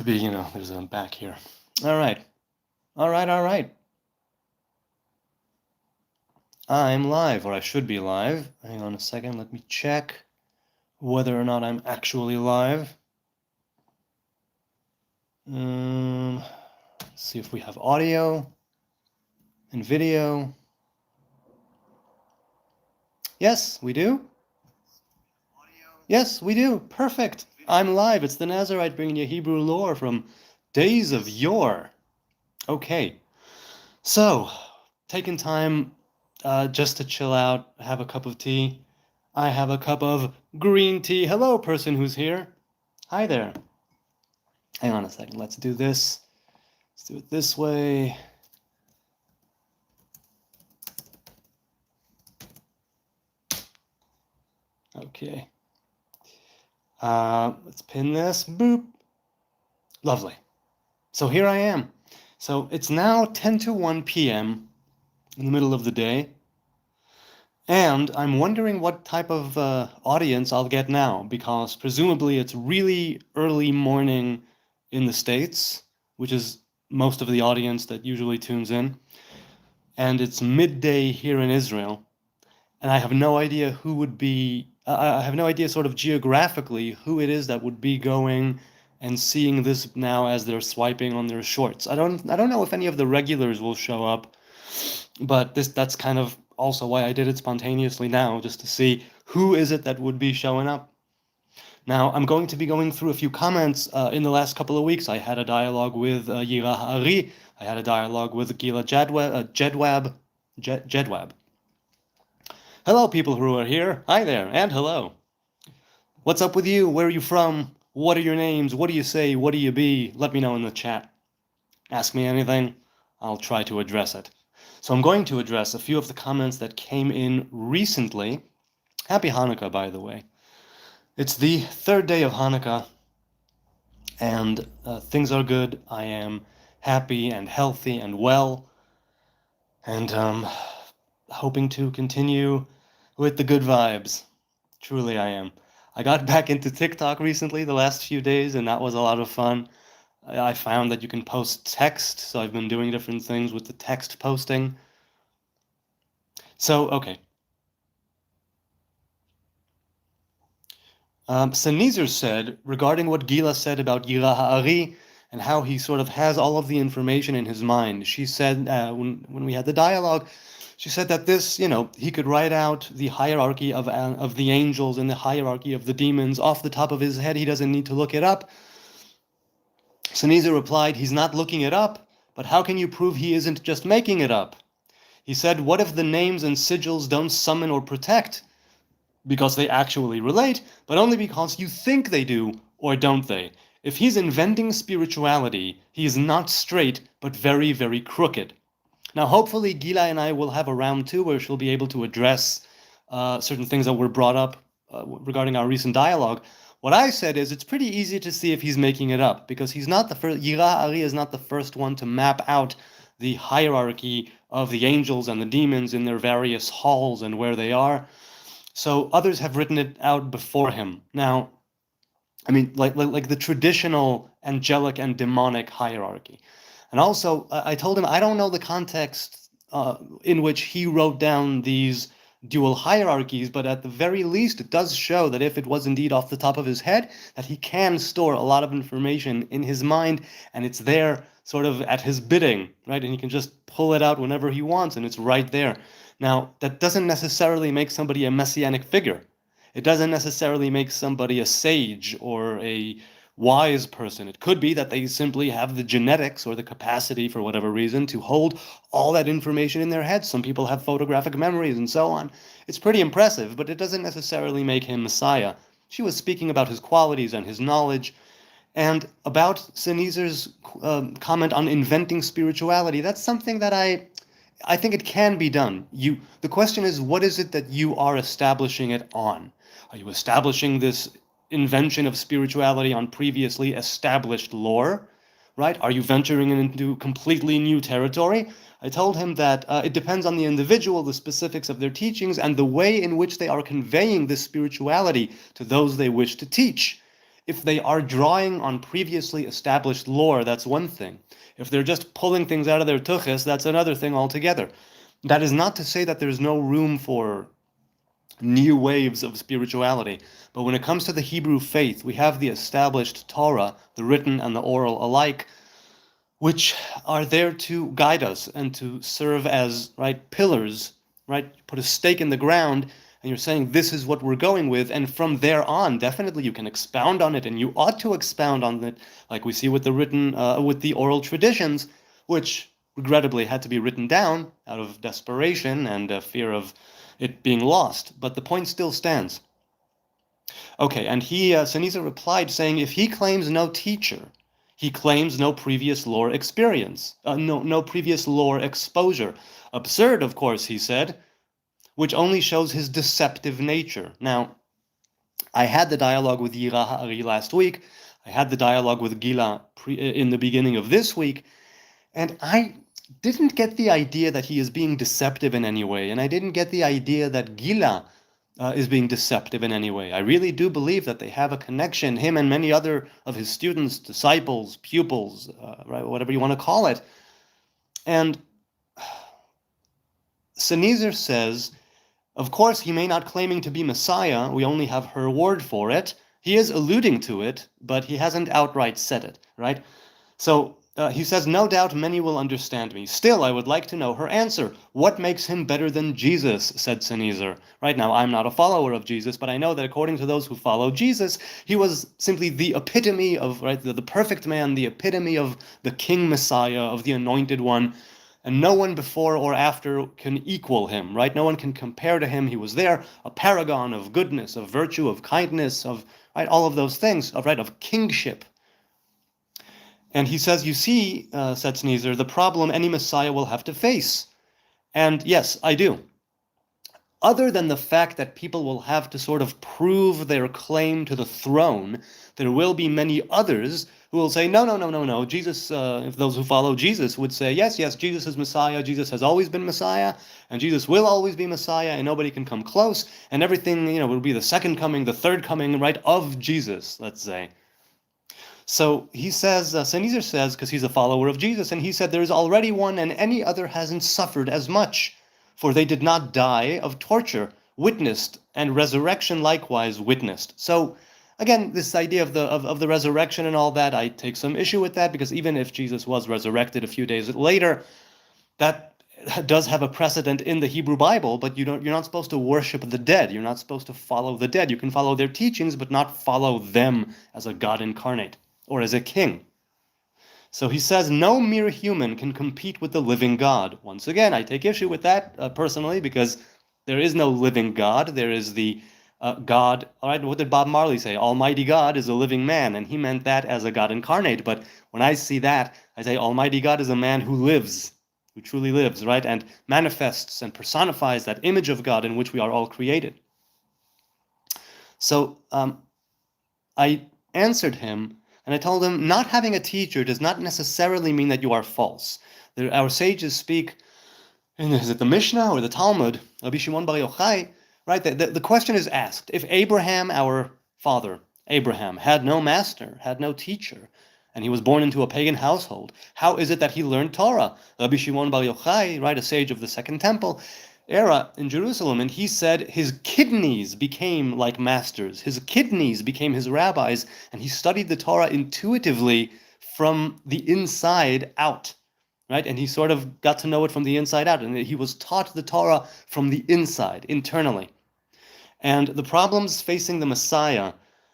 There's a back here. All right. All right, all right. I'm live, or I should be live. Hang on a second, let me check whether or not I'm actually live. Let's see if we have audio and video. Yes, we do. Yes, we do. Perfect. I'm live. It's the Nazarite bringing you Hebrew lore from days of yore. Okay. So, taking time just to chill out, have a cup of tea. I have a cup of green tea. Hello, person who's here. Hi there. Hang on a second. Let's do this. Let's do it this way. Okay. Let's pin this. Boop. Lovely. So here I am. So it's now 10 to 1 p.m. in the middle of the day. And I'm wondering what type of audience I'll get now, because presumably it's really early morning in the States, which is most of the audience that usually tunes in. And it's midday here in Israel. And I have no idea who would be, I have no idea sort of geographically who it is that would be going and seeing this now as they're swiping on their shorts. I don't know if any of the regulars will show up, but that's kind of also why I did it spontaneously now, just to see who is it that would be showing up. Now, I'm going to be going through a few comments. In the last couple of weeks, I had a dialogue with Yira Ha'ari. I had a dialogue with Gila Jedwab. Hello, people who are here. Hi there, and hello. What's up with you? Where are you from? What are your names? What do you say? What do you be? Let me know in the chat. Ask me anything. I'll try to address it. So I'm going to address a few of the comments that came in recently. Happy Hanukkah, by the way. It's the third day of Hanukkah, and things are good. I am happy and healthy and well, and hoping to continue with the good vibes. Truly I am. I got back into TikTok recently, the last few days, and that was a lot of fun. I found that you can post text, so I've been doing different things with the text posting. So, okay. Senizer said, regarding what Gila said about Yira Ha'ari and how he sort of has all of the information in his mind, she said, when we had the dialogue, she said that this, he could write out the hierarchy of the angels and the hierarchy of the demons off the top of his head. He doesn't need to look it up. Senizer replied, he's not looking it up, but how can you prove he isn't just making it up? He said, what if the names and sigils don't summon or protect? Because they actually relate, but only because you think they do, or don't they? If he's inventing spirituality, he is not straight, but very, very crooked. Now, hopefully, Gila and I will have a round two where she'll be able to address certain things that were brought up regarding our recent dialogue. What I said is it's pretty easy to see if he's making it up, because he's not the first. Yira Ari is not the first one to map out the hierarchy of the angels and the demons in their various halls and where they are. So others have written it out before him. Now, I mean, like the traditional angelic and demonic hierarchy. And also, I told him I don't know the context in which he wrote down these dual hierarchies, but at the very least, it does show that if it was indeed off the top of his head, that he can store a lot of information in his mind, and it's there sort of at his bidding, right? And he can just pull it out whenever he wants, and it's right there. Now, that doesn't necessarily make somebody a messianic figure. It doesn't necessarily make somebody a sage or a wise person. It could be that they simply have the genetics or the capacity, for whatever reason, to hold all that information in their heads. Some people have photographic memories and so on. It's pretty impressive, but it doesn't necessarily make him Messiah. She was speaking about his qualities and his knowledge. And about Senezer's comment on inventing spirituality, that's something that I think it can be done. The question is, what is it that you are establishing it on? Are you establishing this invention of spirituality on previously established lore, right? Are you venturing into completely new territory? I told him that it depends on the individual, the specifics of their teachings, and the way in which they are conveying this spirituality to those they wish to teach. If they are drawing on previously established lore, that's one thing. If they're just pulling things out of their tuchus, that's another thing altogether. That is not to say that there's no room for new waves of spirituality. But when it comes to the Hebrew faith, we have the established Torah, the written and the oral alike, which are there to guide us and to serve as pillars, right? You put a stake in the ground and you're saying this is what we're going with, and from there on, definitely you can expound on it, and you ought to expound on it, like we see with the with the oral traditions, which regrettably had to be written down out of desperation and fear of it being lost. But the point still stands. Okay, and Seniza replied saying, if he claims no teacher, he claims no previous lore experience, no previous lore exposure. Absurd, of course, he said, which only shows his deceptive nature. Now, I had the dialogue with Yira Ha'ari last week. I had the dialogue with Gila in the beginning of this week, and I didn't get the idea that he is being deceptive in any way, and I didn't get the idea that Gila is being deceptive in any way. I really do believe that they have a connection, him and many other of his students, disciples, pupils, right, whatever you want to call it. And Senizer says, of course, he may not claiming to be Messiah, we only have her word for it. He is alluding to it, but he hasn't outright said it, right? So he says, no doubt many will understand me. Still, I would like to know her answer. What makes him better than Jesus, said Senizer. Right now, I'm not a follower of Jesus, but I know that according to those who follow Jesus, he was simply the epitome of, the perfect man, the epitome of the King Messiah, of the Anointed One. And no one before or after can equal him, right? No one can compare to him. He was there, a paragon of goodness, of virtue, of kindness, of all of those things, of kingship. And he says, you see, said Sneezer, the problem any Messiah will have to face. And yes, I do. Other than the fact that people will have to sort of prove their claim to the throne, there will be many others who will say, no, no, no, no, no. Jesus, if those who follow Jesus would say, yes, yes, Jesus is Messiah. Jesus has always been Messiah, and Jesus will always be Messiah, and nobody can come close, and everything, will be the second coming, the third coming, right, of Jesus, let's say. So he says, Senizer says, because he's a follower of Jesus, and he said, there is already one, and any other hasn't suffered as much. For they did not die of torture, witnessed, and resurrection likewise witnessed. So, again, this idea of the resurrection and all that, I take some issue with that, because even if Jesus was resurrected a few days later, that does have a precedent in the Hebrew Bible, but you're not supposed to worship the dead. You're not supposed to follow the dead. You can follow their teachings, but not follow them as a God incarnate or as a king. So he says, no mere human can compete with the living God. Once again, I take issue with that personally, because there is no living God. There is the God. All right, what did Bob Marley say? Almighty God is a living man, and he meant that as a God incarnate. But when I see that, I say Almighty God is a man who lives, who truly lives, right, and manifests and personifies that image of God in which we are all created. So I answered him, and I told him, not having a teacher does not necessarily mean that you are false. Our sages speak, is it the Mishnah or the Talmud? Rabbi Shimon Bar Yochai, right? The question is asked, if Abraham, our father, Abraham, had no master, had no teacher, and he was born into a pagan household, how is it that he learned Torah? Rabbi Shimon Bar Yochai, right, a sage of the Second Temple era in Jerusalem, and he said his kidneys became like masters. His kidneys became his rabbis, and he studied the Torah intuitively from the inside out, right? And he sort of got to know it from the inside out, and he was taught the Torah from the inside, internally. And the problems facing the Messiah,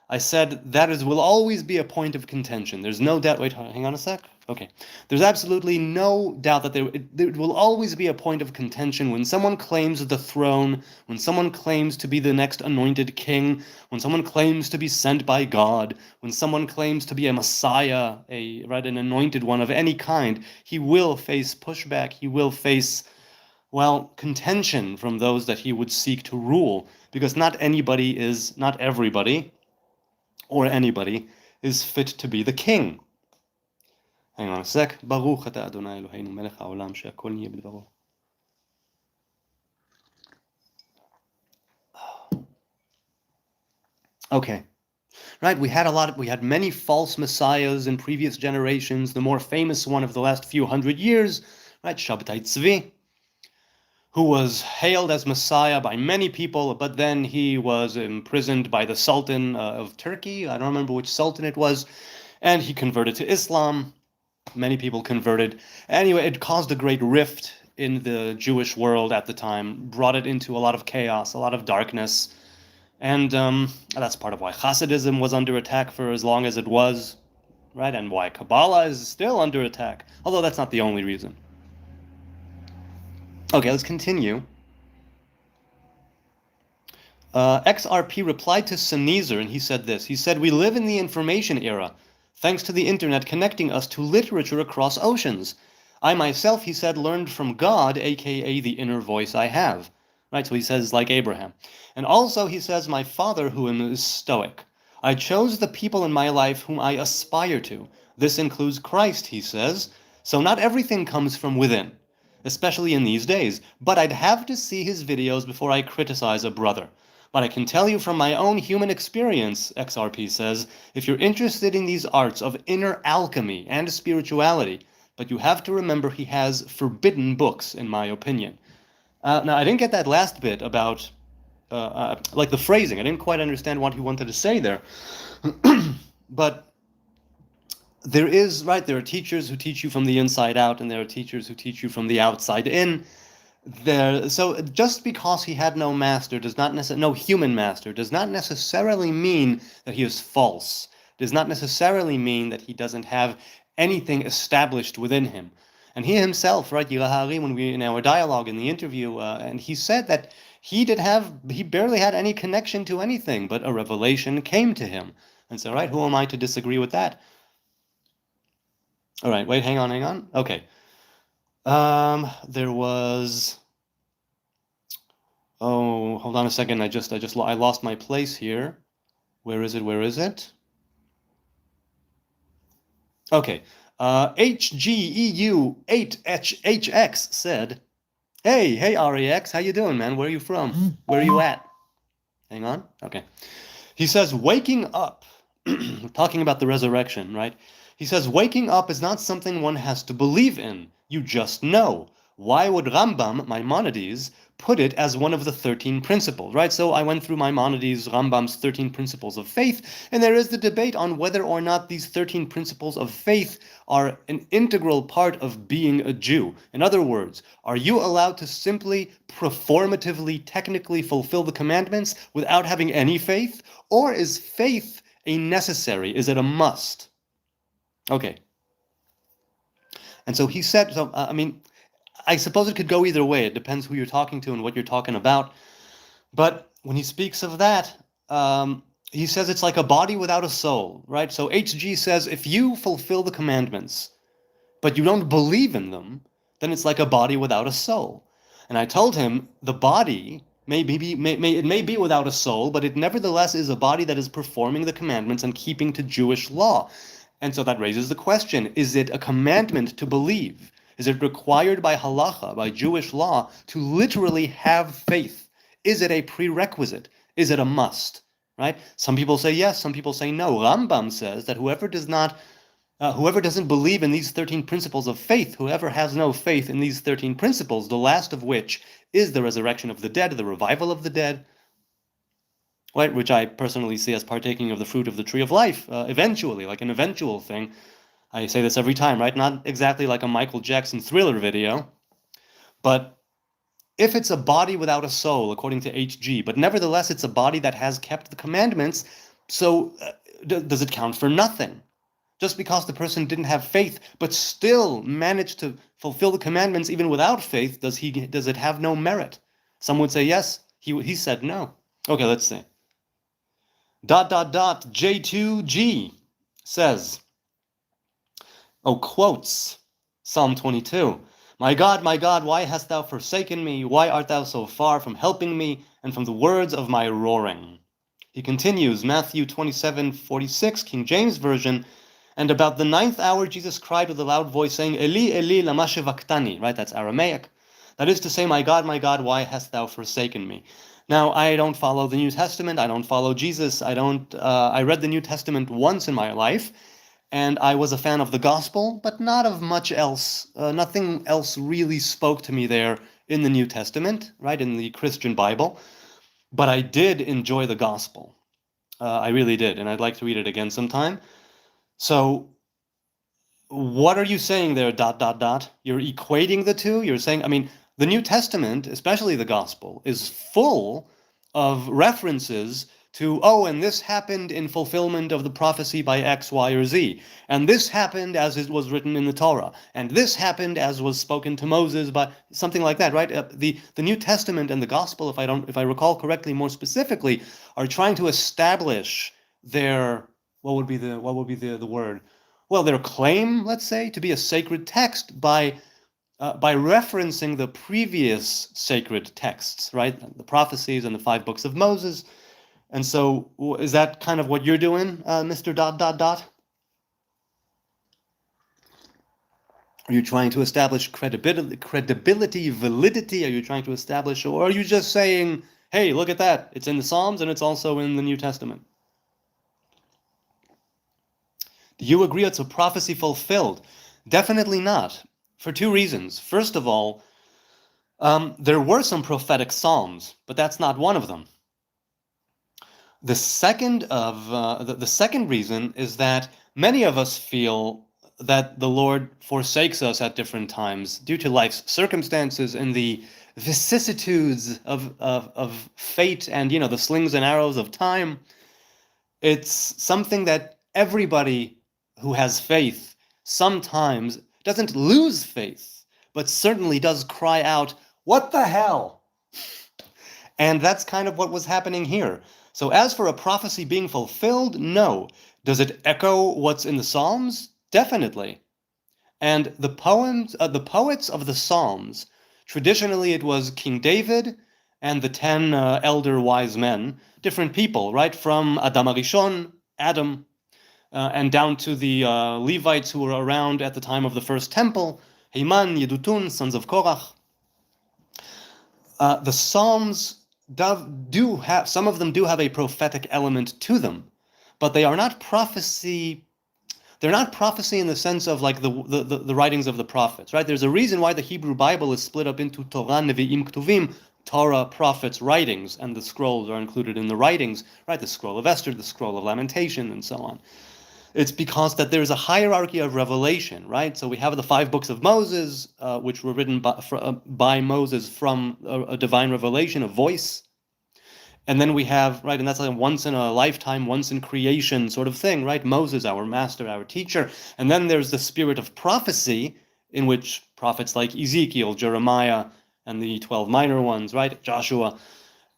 I said that will always be a point of contention. There's no doubt. Wait, hang on a sec. Okay. There's absolutely no doubt that there will always be a point of contention when someone claims the throne, when someone claims to be the next anointed king, when someone claims to be sent by God, when someone claims to be a Messiah, an anointed one of any kind. He will face pushback. He will face, contention from those that he would seek to rule, because not everybody, or anybody, is fit to be the king. Hang on a sec. Baruch ata Adonai Eloheinu melech haolam she'akol niyeh b'dvaro. Okay. right? We had many false messiahs in previous generations. The more famous one of the last few hundred years, right, Shabtai Tzvi, who was hailed as Messiah by many people, but then he was imprisoned by the Sultan of Turkey. I don't remember which Sultan it was, and he converted to Islam. Many people converted. Anyway, it caused a great rift in the Jewish world at the time, brought it into a lot of chaos, a lot of darkness. And that's part of why Hasidism was under attack for as long as it was, right? And why Kabbalah is still under attack, although that's not the only reason. Okay, let's continue. XRP replied to Sneezer, and he said this. He said, "We live in the information era, thanks to the internet connecting us to literature across oceans. I myself," he said, "learned from God, aka the inner voice I have." Right, so he says, like Abraham. And also he says, "My father, who is Stoic. I chose the people in my life whom I aspire to. This includes Christ," he says. "So not everything comes from within, especially in these days. But I'd have to see his videos before I criticize a brother. But I can tell you from my own human experience," XRP says, "if you're interested in these arts of inner alchemy and spirituality, but you have to remember he has forbidden books, in my opinion." Now, I didn't get that last bit about, like the phrasing. I didn't quite understand what he wanted to say there. But there are teachers who teach you from the inside out, and there are teachers who teach you from the outside in. So just because he had no master no human master, does not necessarily mean that he is false. Does not necessarily mean that he doesn't have anything established within him. And he himself, right, Yirahari, when we in our dialogue in the interview, and he said that he barely had any connection to anything, but a revelation came to him. And so, right, who am I to disagree with that? All right, wait, hang on. Okay. There was. Oh, hold on a second. I lost my place here. Where is it? Okay. HGEU8HX said, Hey, REX, how you doing, man? Where are you from? Where are you at? Hang on. Okay. He says, waking up, talking about the resurrection, right? He says, waking up is not something one has to believe in. You just know. Why would Maimonides, put it as one of the 13 principles, right? So I went through Rambam's 13 principles of faith, and there is the debate on whether or not these 13 principles of faith are an integral part of being a Jew. In other words, are you allowed to simply performatively, technically fulfill the commandments without having any faith? Or is faith a necessary? Is it a must? Okay. And so he said, I suppose it could go either way. It depends who you're talking to and what you're talking about. But when he speaks of that, he says it's like a body without a soul, right? So HG says if you fulfill the commandments, but you don't believe in them, then it's like a body without a soul. And I told him the body may be without a soul, but it nevertheless is a body that is performing the commandments and keeping to Jewish law. And so that raises the question, is it a commandment to believe? Is it required by halacha, by Jewish law, to literally have faith? Is it a prerequisite? Is it a must? Right? Some people say yes, some people say no. Rambam says that whoever doesn't believe in these 13 principles of faith, whoever has no faith in these 13 principles, the last of which is the resurrection of the dead, the revival of the dead, right, which I personally see as partaking of the fruit of the tree of life, eventually, like an eventual thing. I say this every time, right? Not exactly like a Michael Jackson Thriller video, but if it's a body without a soul, according to HG, but nevertheless it's a body that has kept the commandments, so does it count for nothing? Just because the person didn't have faith, but still managed to fulfill the commandments even without faith, does it have no merit? Some would say yes. He said no. Okay, let's see. ... J2G says, quotes Psalm 22. My God, why hast thou forsaken me? Why art thou so far from helping me and from the words of my roaring? He continues, Matthew 27:46, King James Version, and about the 9th hour Jesus cried with a loud voice, saying, Eli, Eli, lama shevactani, right? That's Aramaic. That is to say, my God, why hast thou forsaken me? Now, I don't follow the New Testament. I don't follow Jesus. I don't. I read the New Testament once in my life, and I was a fan of the gospel, but not of much else. Nothing else really spoke to me there in the New Testament, right, in the Christian Bible. But I did enjoy the gospel. I really did, and I'd like to read it again sometime. So, what are you saying there, dot, dot, dot? You're equating the two? You're saying, I mean, the New Testament, especially the Gospel, is full of references to, oh, and this happened in fulfillment of the prophecy by X, Y, or Z. And this happened as it was written in the Torah. And this happened as was spoken to Moses by something like that, right? The New Testament and the Gospel, if I recall correctly, more specifically, are trying to establish their what would be the word? Well, their claim, let's say, to be a sacred text by referencing the previous sacred texts, right? The prophecies and the 5 books of Moses. And so, is that kind of what you're doing, Mr. Dot Dot Dot? Are you trying to establish credibility, validity? Are you trying to establish, or are you just saying, hey, look at that, it's in the Psalms and it's also in the New Testament? Do you agree it's a prophecy fulfilled? Definitely not, for 2 reasons. First of all, there were some prophetic psalms, but that's not one of them. The second reason is that many of us feel that the Lord forsakes us at different times due to life's circumstances and the vicissitudes of fate and the slings and arrows of time. It's something that everybody who has faith sometimes doesn't lose faith, but certainly does cry out, "What the hell?" And that's kind of what was happening here. So as for a prophecy being fulfilled, no. Does it echo what's in the Psalms? Definitely. And the poets of the Psalms, traditionally it was King David and the 10 elder wise men, different people, right? From Adam Arishon, Adam, and down to the Levites who were around at the time of the first temple, Heman, Yedutun, sons of Korach. The Psalms do have, some of them do have a prophetic element to them, but they are not prophecy. They're not prophecy in the sense of like the writings of the prophets, right? There's a reason why the Hebrew Bible is split up into Torah, Nevi'im, Ktuvim, Torah, prophets, writings, and the scrolls are included in the writings, right? The scroll of Esther, the scroll of Lamentation, and so on. It's because that there's a hierarchy of revelation, right? So we have the 5 books of Moses, which were written by Moses from a divine revelation, a voice. And then we have, right, and that's like a once in a lifetime, once in creation sort of thing, right? Moses, our master, our teacher. And then there's the spirit of prophecy, in which prophets like Ezekiel, Jeremiah, and the 12 minor ones, right? Joshua.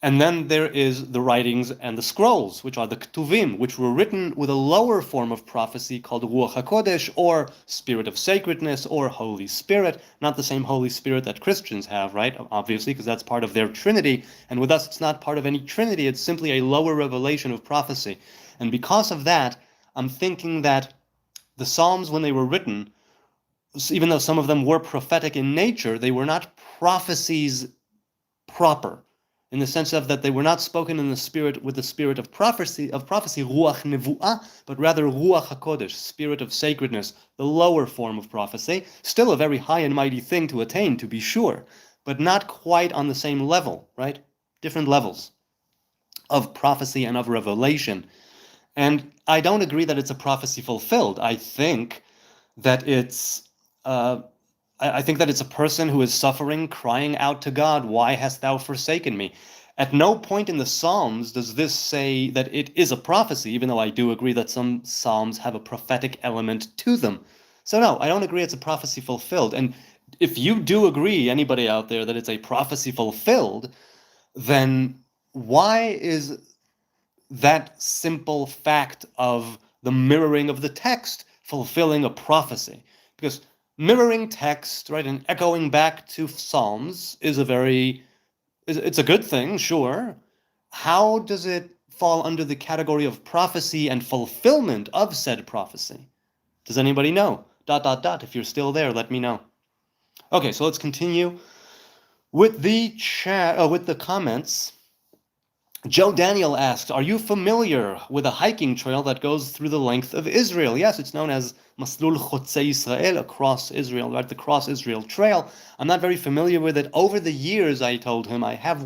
And then there is the writings and the scrolls, which are the Ktuvim, which were written with a lower form of prophecy called Ruach HaKodesh, or Spirit of Sacredness, or Holy Spirit. Not the same Holy Spirit that Christians have, right? Obviously, because that's part of their Trinity. And with us, it's not part of any Trinity. It's simply a lower revelation of prophecy. And because of that, I'm thinking that the Psalms, when they were written, even though some of them were prophetic in nature, they were not prophecies proper, in the sense of that they were not spoken in the spirit with the spirit of prophecy, ruach nevuah, but rather ruach hakodesh, spirit of sacredness, the lower form of prophecy. Still a very high and mighty thing to attain, to be sure, but not quite on the same level, right? Different levels of prophecy and of revelation. And I don't agree that it's a prophecy fulfilled. I think that it's I think that it's a person who is suffering, crying out to God, "Why hast thou forsaken me?" At no point in the Psalms does this say that it is a prophecy, even though I do agree that some Psalms have a prophetic element to them. So no, I don't agree it's a prophecy fulfilled. And if you do agree, anybody out there, that it's a prophecy fulfilled, then why is that simple fact of the mirroring of the text fulfilling a prophecy? Because mirroring text, right, and echoing back to Psalms is it's a good thing, sure. How does it fall under the category of prophecy and fulfillment of said prophecy? Does anybody know? Dot, dot, dot. If you're still there, let me know. Okay, so let's continue with the chat, with the comments. Joe Daniel asks, are you familiar with a hiking trail that goes through the length of Israel? Yes, it's known as Maslul Chotzei Israel, across Israel, right? The Cross Israel Trail. I'm not very familiar with it. Over the years, I told him, I have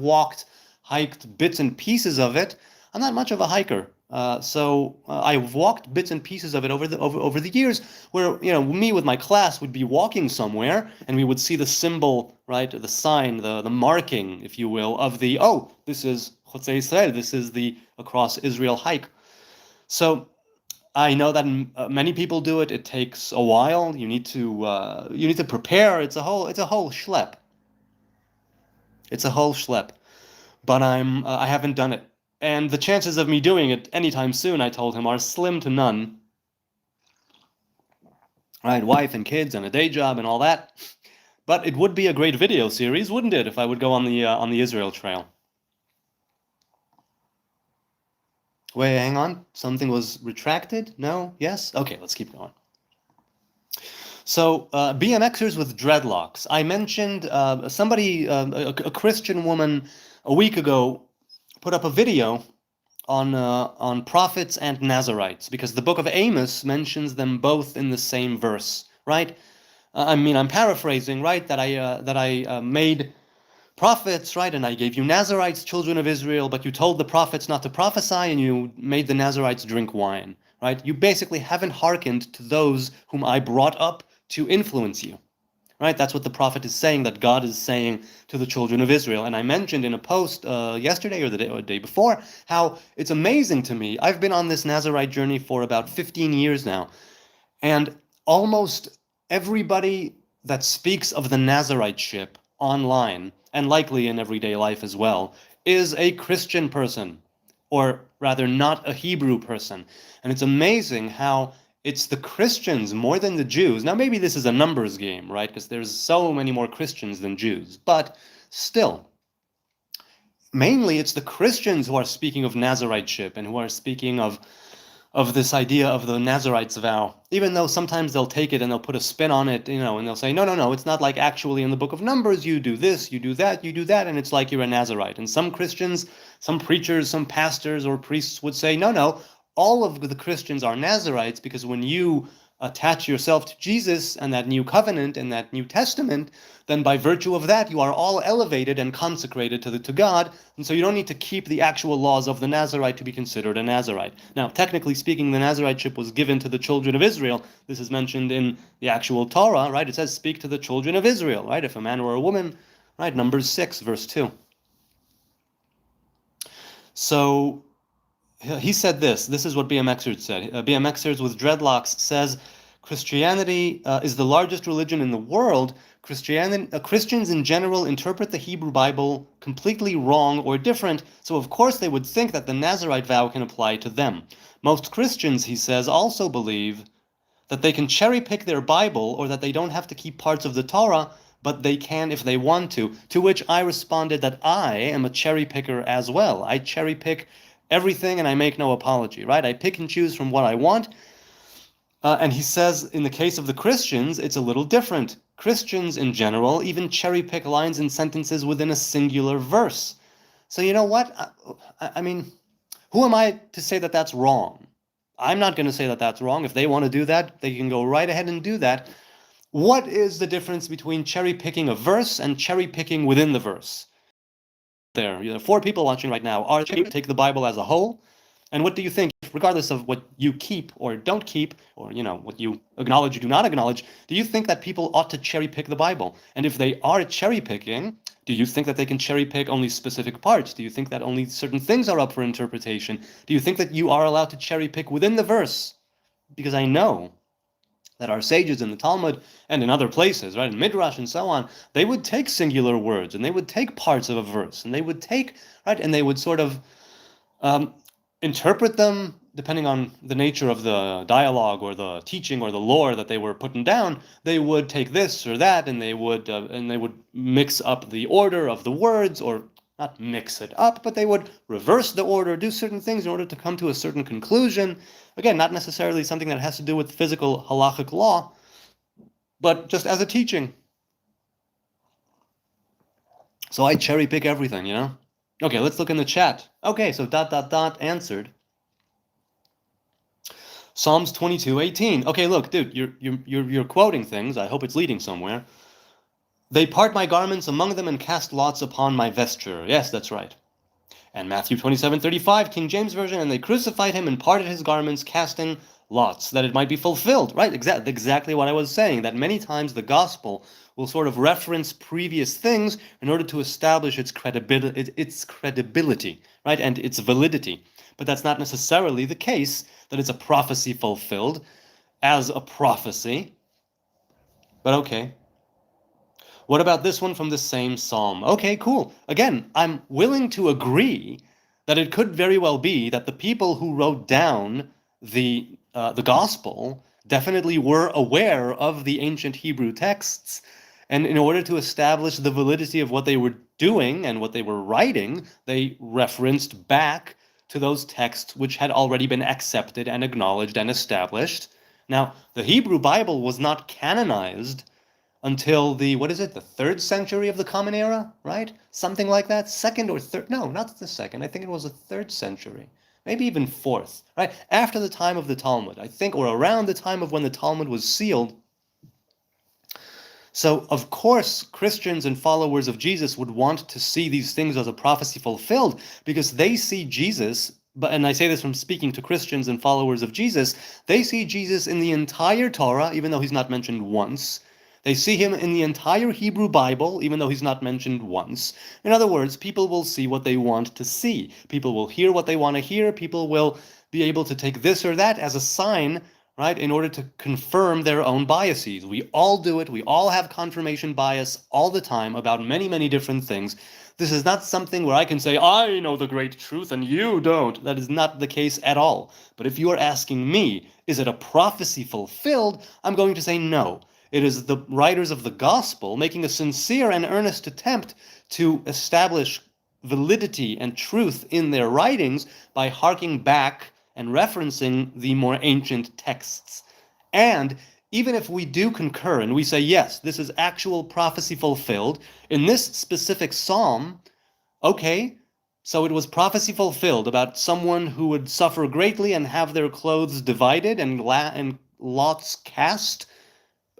hiked bits and pieces of it. I'm not much of a hiker. I've walked bits and pieces of it over the years, where me with my class would be walking somewhere and we would see the symbol, right, the sign, the marking, if you will, of the, oh, this is Chotzei Israel, this is the across Israel hike. So I know that many people do it. It takes a while. You need to prepare. It's a whole schlep. It's a whole schlep. But I haven't done it. And the chances of me doing it anytime soon, I told him, are slim to none. Right, wife and kids and a day job and all that. But it would be a great video series, wouldn't it, if I would go on the Israel Trail? Wait, hang on. Something was retracted? No? Yes? Okay, let's keep going. So, BMXers with dreadlocks. I mentioned a Christian woman a week ago put up a video on prophets and Nazarites, because the book of Amos mentions them both in the same verse, right? I'm paraphrasing, right? That I made prophets, right? And I gave you Nazarites, children of Israel, but you told the prophets not to prophesy, and you made the Nazarites drink wine, right? You basically haven't hearkened to those whom I brought up to influence you. Right? That's what the prophet is saying, that God is saying to the children of Israel. And I mentioned in a post yesterday or the day before how it's amazing to me. I've been on this Nazarite journey for about 15 years now. And almost everybody that speaks of the Nazariteship online, and likely in everyday life as well, is a Christian person, or rather not a Hebrew person. And it's amazing how it's the Christians more than the Jews. Now, maybe this is a numbers game, right? Because there's so many more Christians than Jews. But still, mainly it's the Christians who are speaking of Nazariteship and who are speaking of this idea of the Nazarite's vow, even though sometimes they'll take it and they'll put a spin on it, and they'll say, no, it's not like actually in the book of Numbers, you do this, you do that, and it's like you're a Nazarite. And some Christians, some preachers, some pastors or priests would say, no, all of the Christians are Nazarites, because when you attach yourself to Jesus and that new covenant and that New Testament, then by virtue of that, you are all elevated and consecrated to God, and so you don't need to keep the actual laws of the Nazarite to be considered a Nazarite. Now, technically speaking, the Nazariteship was given to the children of Israel. This is mentioned in the actual Torah, right? It says, speak to the children of Israel, right? If a man or a woman, right? Numbers 6, verse 2. So, he said this is what BMXers said. BMXers with dreadlocks says, Christianity is the largest religion in the world. Christians in general interpret the Hebrew Bible completely wrong or different, so of course they would think that the Nazarite vow can apply to them. Most Christians, he says, also believe that they can cherry pick their Bible, or that they don't have to keep parts of the Torah, but they can if they want to which I responded that I am a cherry picker as well. I cherry pick everything and I make no apology, right? I pick and choose from what I want. And he says in the case of the Christians, it's a little different. Christians in general even cherry pick lines and sentences within a singular verse. So you know what? I mean, who am I to say that that's wrong? I'm not going to say that that's wrong. If they want to do that, they can go right ahead and do that. What is the difference between cherry picking a verse and cherry picking within the verse? There are 4 people watching right now. Are you take the Bible as a whole? And what do you think, regardless of what you keep or don't keep, or what you acknowledge or do not acknowledge, do you think that people ought to cherry pick the Bible? And if they are cherry picking, do you think that they can cherry pick only specific parts? Do you think that only certain things are up for interpretation? Do you think that you are allowed to cherry pick within the verse? Because I know that our sages in the Talmud and in other places, right, in Midrash and so on, they would take singular words and they would take parts of a verse and they would take, right, and they would sort of interpret them depending on the nature of the dialogue or the teaching or the lore that they were putting down. They would take this or that, and they would mix up the order of the words, or not mix it up, but they would reverse the order, do certain things in order to come to a certain conclusion. Again, not necessarily something that has to do with physical halachic law, but just as a teaching. So I cherry pick everything, Okay, let's look in the chat. Okay, so ... answered. Psalms 22:18. Okay, look, dude, you're quoting things. I hope it's leading somewhere. They part my garments among them and cast lots upon my vesture. Yes, that's right. And Matthew 27:35, King James Version, and they crucified him and parted his garments, casting lots, that it might be fulfilled. Right, exactly what I was saying, that many times the gospel will sort of reference previous things in order to establish its credibility, right, and its validity. But that's not necessarily the case, that it's a prophecy fulfilled as a prophecy. But okay. What about this one from the same psalm? Okay, cool. Again, I'm willing to agree that it could very well be that the people who wrote down the gospel definitely were aware of the ancient Hebrew texts, and in order to establish the validity of what they were doing and what they were writing, they referenced back to those texts which had already been accepted and acknowledged and established. Now, the Hebrew Bible was not canonized until the, what is it, the 3rd century of the Common Era, right? Something like that. Second or third, no, not the second. I think it was the 3rd century, maybe even 4th, right? After the time of the Talmud, I think, or around the time of when the Talmud was sealed. So, of course, Christians and followers of Jesus would want to see these things as a prophecy fulfilled because they see Jesus, and I say this from speaking to Christians and followers of Jesus, they see Jesus in the entire Torah, even though he's not mentioned once. They see him in the entire Hebrew Bible, even though he's not mentioned once. In other words, people will see what they want to see. People will hear what they want to hear. People will be able to take this or that as a sign, right, in order to confirm their own biases. We all do it. We all have confirmation bias all the time about many, many different things. This is not something where I can say, I know the great truth and you don't. That is not the case at all. But if you are asking me, is it a prophecy fulfilled? I'm going to say no. It is the writers of the gospel making a sincere and earnest attempt to establish validity and truth in their writings by harking back and referencing the more ancient texts. And even if we do concur and we say, yes, this is actual prophecy fulfilled, in this specific psalm, okay, so it was prophecy fulfilled about someone who would suffer greatly and have their clothes divided and lots cast.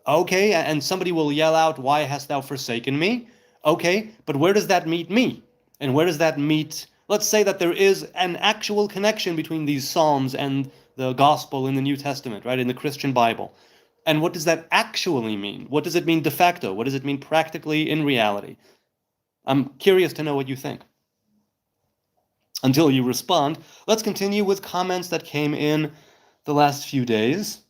Okay, and somebody will yell out, why hast thou forsaken me? Okay, but where does that meet me? And where does that meet... Let's say that there is an actual connection between these Psalms and the Gospel in the New Testament, right, in the Christian Bible. And what does that actually mean? What does it mean de facto? What does it mean practically in reality? I'm curious to know what you think. Until you respond, let's continue with comments that came in the last few days.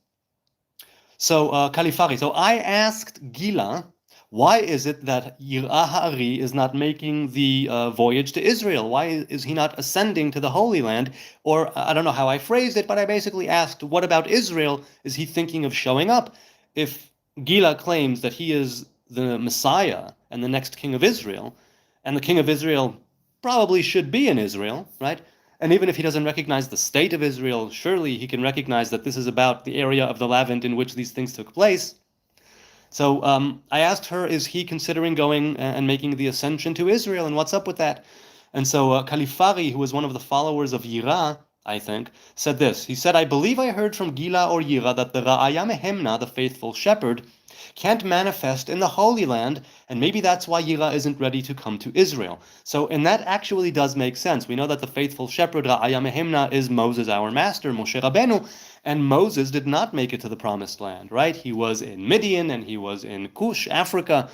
So, Kalifari, so I asked Gila, why is it that Yirah Ha'ari is not making the voyage to Israel? Why is he not ascending to the Holy Land? Or, I don't know how I phrased it, but I basically asked, what about Israel? Is he thinking of showing up? If Gila claims that he is the Messiah and the next king of Israel, and the king of Israel probably should be in Israel, right? And even if he doesn't recognize the state of Israel, surely he can recognize that this is about the area of the Levant in which these things took place. So I asked her, is he considering going and making the ascension to Israel, and what's up with that? And so Kalifari, who was one of the followers of Yirah, I think, said this. He said, I believe I heard from Gila or Yirah that the Ra'aya Mehemna, the faithful shepherd, can't manifest in the Holy Land, and maybe that's why Yirah isn't ready to come to Israel. So, and that actually does make sense. We know that the faithful shepherd, Ra'aya Mehemna, is Moses, our master, Moshe Rabbeinu, and Moses did not make it to the Promised Land, right? He was in Midian, and he was in Cush, Africa,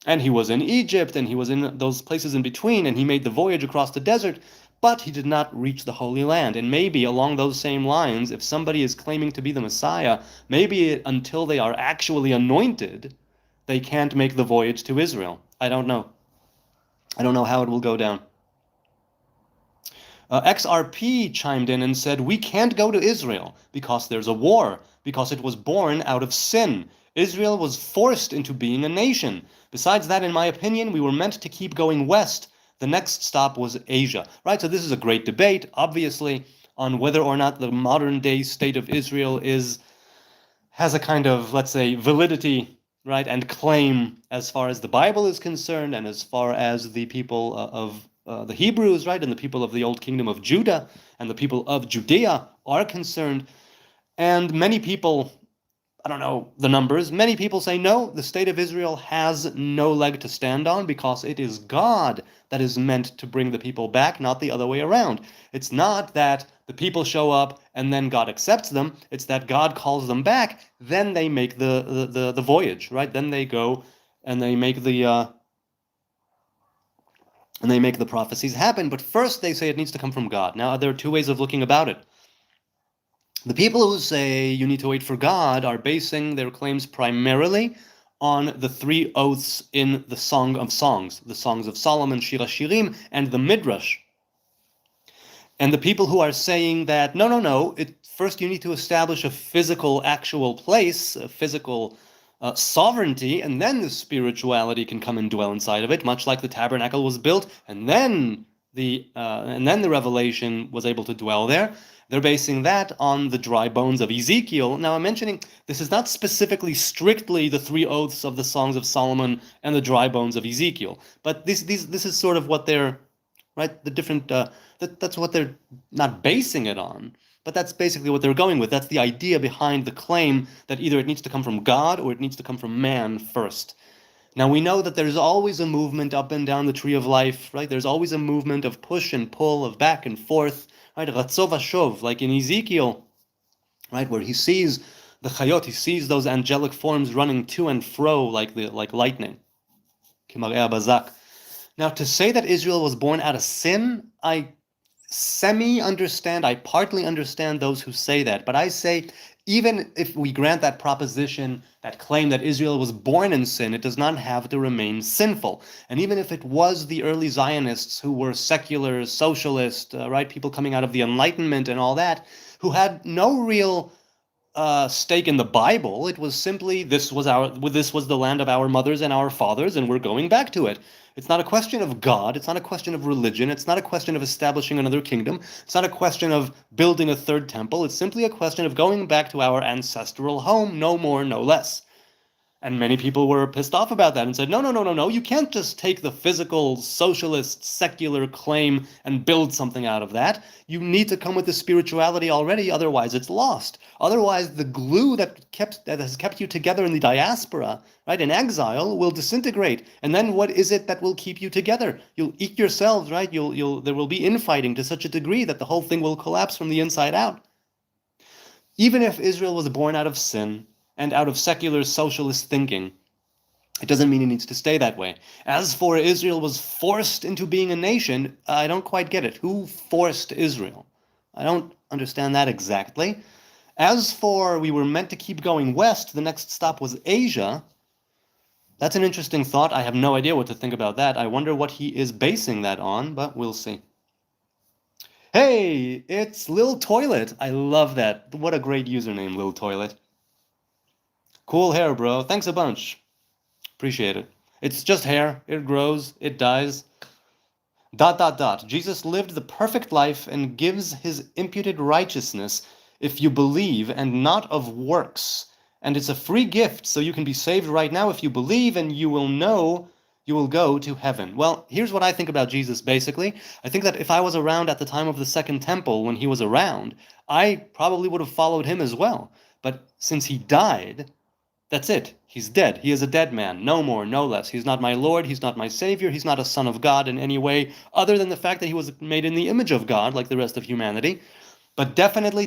and he was in Egypt, and he was in those places in between, and he made the voyage across the desert, but he did not reach the Holy Land. And maybe along those same lines, if somebody is claiming to be the Messiah, maybe until they are actually anointed, they can't make the voyage to Israel. I don't know. I don't know how it will go down. XRP chimed in and said, we can't go to Israel because there's a war, because it was born out of sin. Israel was forced into being a nation. Besides that, in my opinion, we were meant to keep going west. The next stop was Asia, right? So this is a great debate, obviously, on whether or not the modern-day state of Israel has a kind of, let's say, validity, right, and claim as far as the Bible is concerned and as far as the people of the Hebrews, right, and the people of the old kingdom of Judah and the people of Judea are concerned. And many people, I don't know the numbers, many people say no, the state of Israel has no leg to stand on because it is God that is meant to bring the people back, not the other way around. It's not that the people show up and then God accepts them, it's that God calls them back, then they make the voyage, right? Then they go and they make the prophecies happen. But first they say it needs to come from God. Now there are two ways of looking about it. The people who say you need to wait for God are basing their claims primarily on the three oaths in the Song of Songs, the Songs of Solomon, Shir HaShirim, and the Midrash. And the people who are saying that, no, first you need to establish a physical, actual place, a physical sovereignty, and then the spirituality can come and dwell inside of it, much like the tabernacle was built, and then the revelation was able to dwell there. They're basing that on the dry bones of Ezekiel. Now, I'm mentioning this is not specifically strictly the three oaths of the Songs of Solomon and the dry bones of Ezekiel, but this is sort of what they're, right, the different, that's what they're not basing it on, but that's basically what they're going with. That's the idea behind the claim that either it needs to come from God or it needs to come from man first. Now, we know that there's always a movement up and down the tree of life, right? There's always a movement of push and pull, of back and forth, right? Ratzov Ashov, like in Ezekiel, right, where he sees the chayot, he sees those angelic forms running to and fro like lightning. Kimarei Bazak. Now, to say that Israel was born out of sin, I semi-understand, I partly understand those who say that, but I say, even if we grant that proposition, that claim that Israel was born in sin, it does not have to remain sinful. And even if it was the early Zionists who were secular, socialist, right, people coming out of the Enlightenment and all that, who had no real stake in the Bible, it was simply this was the land of our mothers and our fathers, and we're going back to it. It's not a question of God. It's not a question of religion. It's not a question of establishing another kingdom. It's not a question of building a third temple. It's simply a question of going back to our ancestral home, no more, no less. And many people were pissed off about that and said, no, you can't just take the physical, socialist, secular claim and build something out of that. You need to come with the spirituality already, otherwise it's lost. Otherwise, the glue that has kept you together in the diaspora, right, in exile, will disintegrate. And then what is it that will keep you together? You'll eat yourselves, right? There will be infighting to such a degree that the whole thing will collapse from the inside out. Even if Israel was born out of sin, and out of secular socialist thinking, it doesn't mean it needs to stay that way. As for Israel was forced into being a nation, I don't quite get it. Who forced Israel? I don't understand that exactly. As for we were meant to keep going west, the next stop was Asia. That's an interesting thought. I have no idea what to think about that. I wonder what he is basing that on, but we'll see. Hey, it's Lil Toilet. I love that. What a great username, Lil Toilet. Cool hair, bro. Thanks a bunch. Appreciate it. It's just hair. It grows. It dies. ... Jesus lived the perfect life and gives his imputed righteousness if you believe and not of works. And it's a free gift, so you can be saved right now if you believe, and you will know you will go to heaven. Well, here's what I think about Jesus, basically. I think that if I was around at the time of the Second Temple, when he was around, I probably would have followed him as well. But since he died, that's it. He's dead. He is a dead man. No more, no less. He's not my Lord. He's not my Savior. He's not a son of God in any way, other than the fact that he was made in the image of God, like the rest of humanity. But definitely,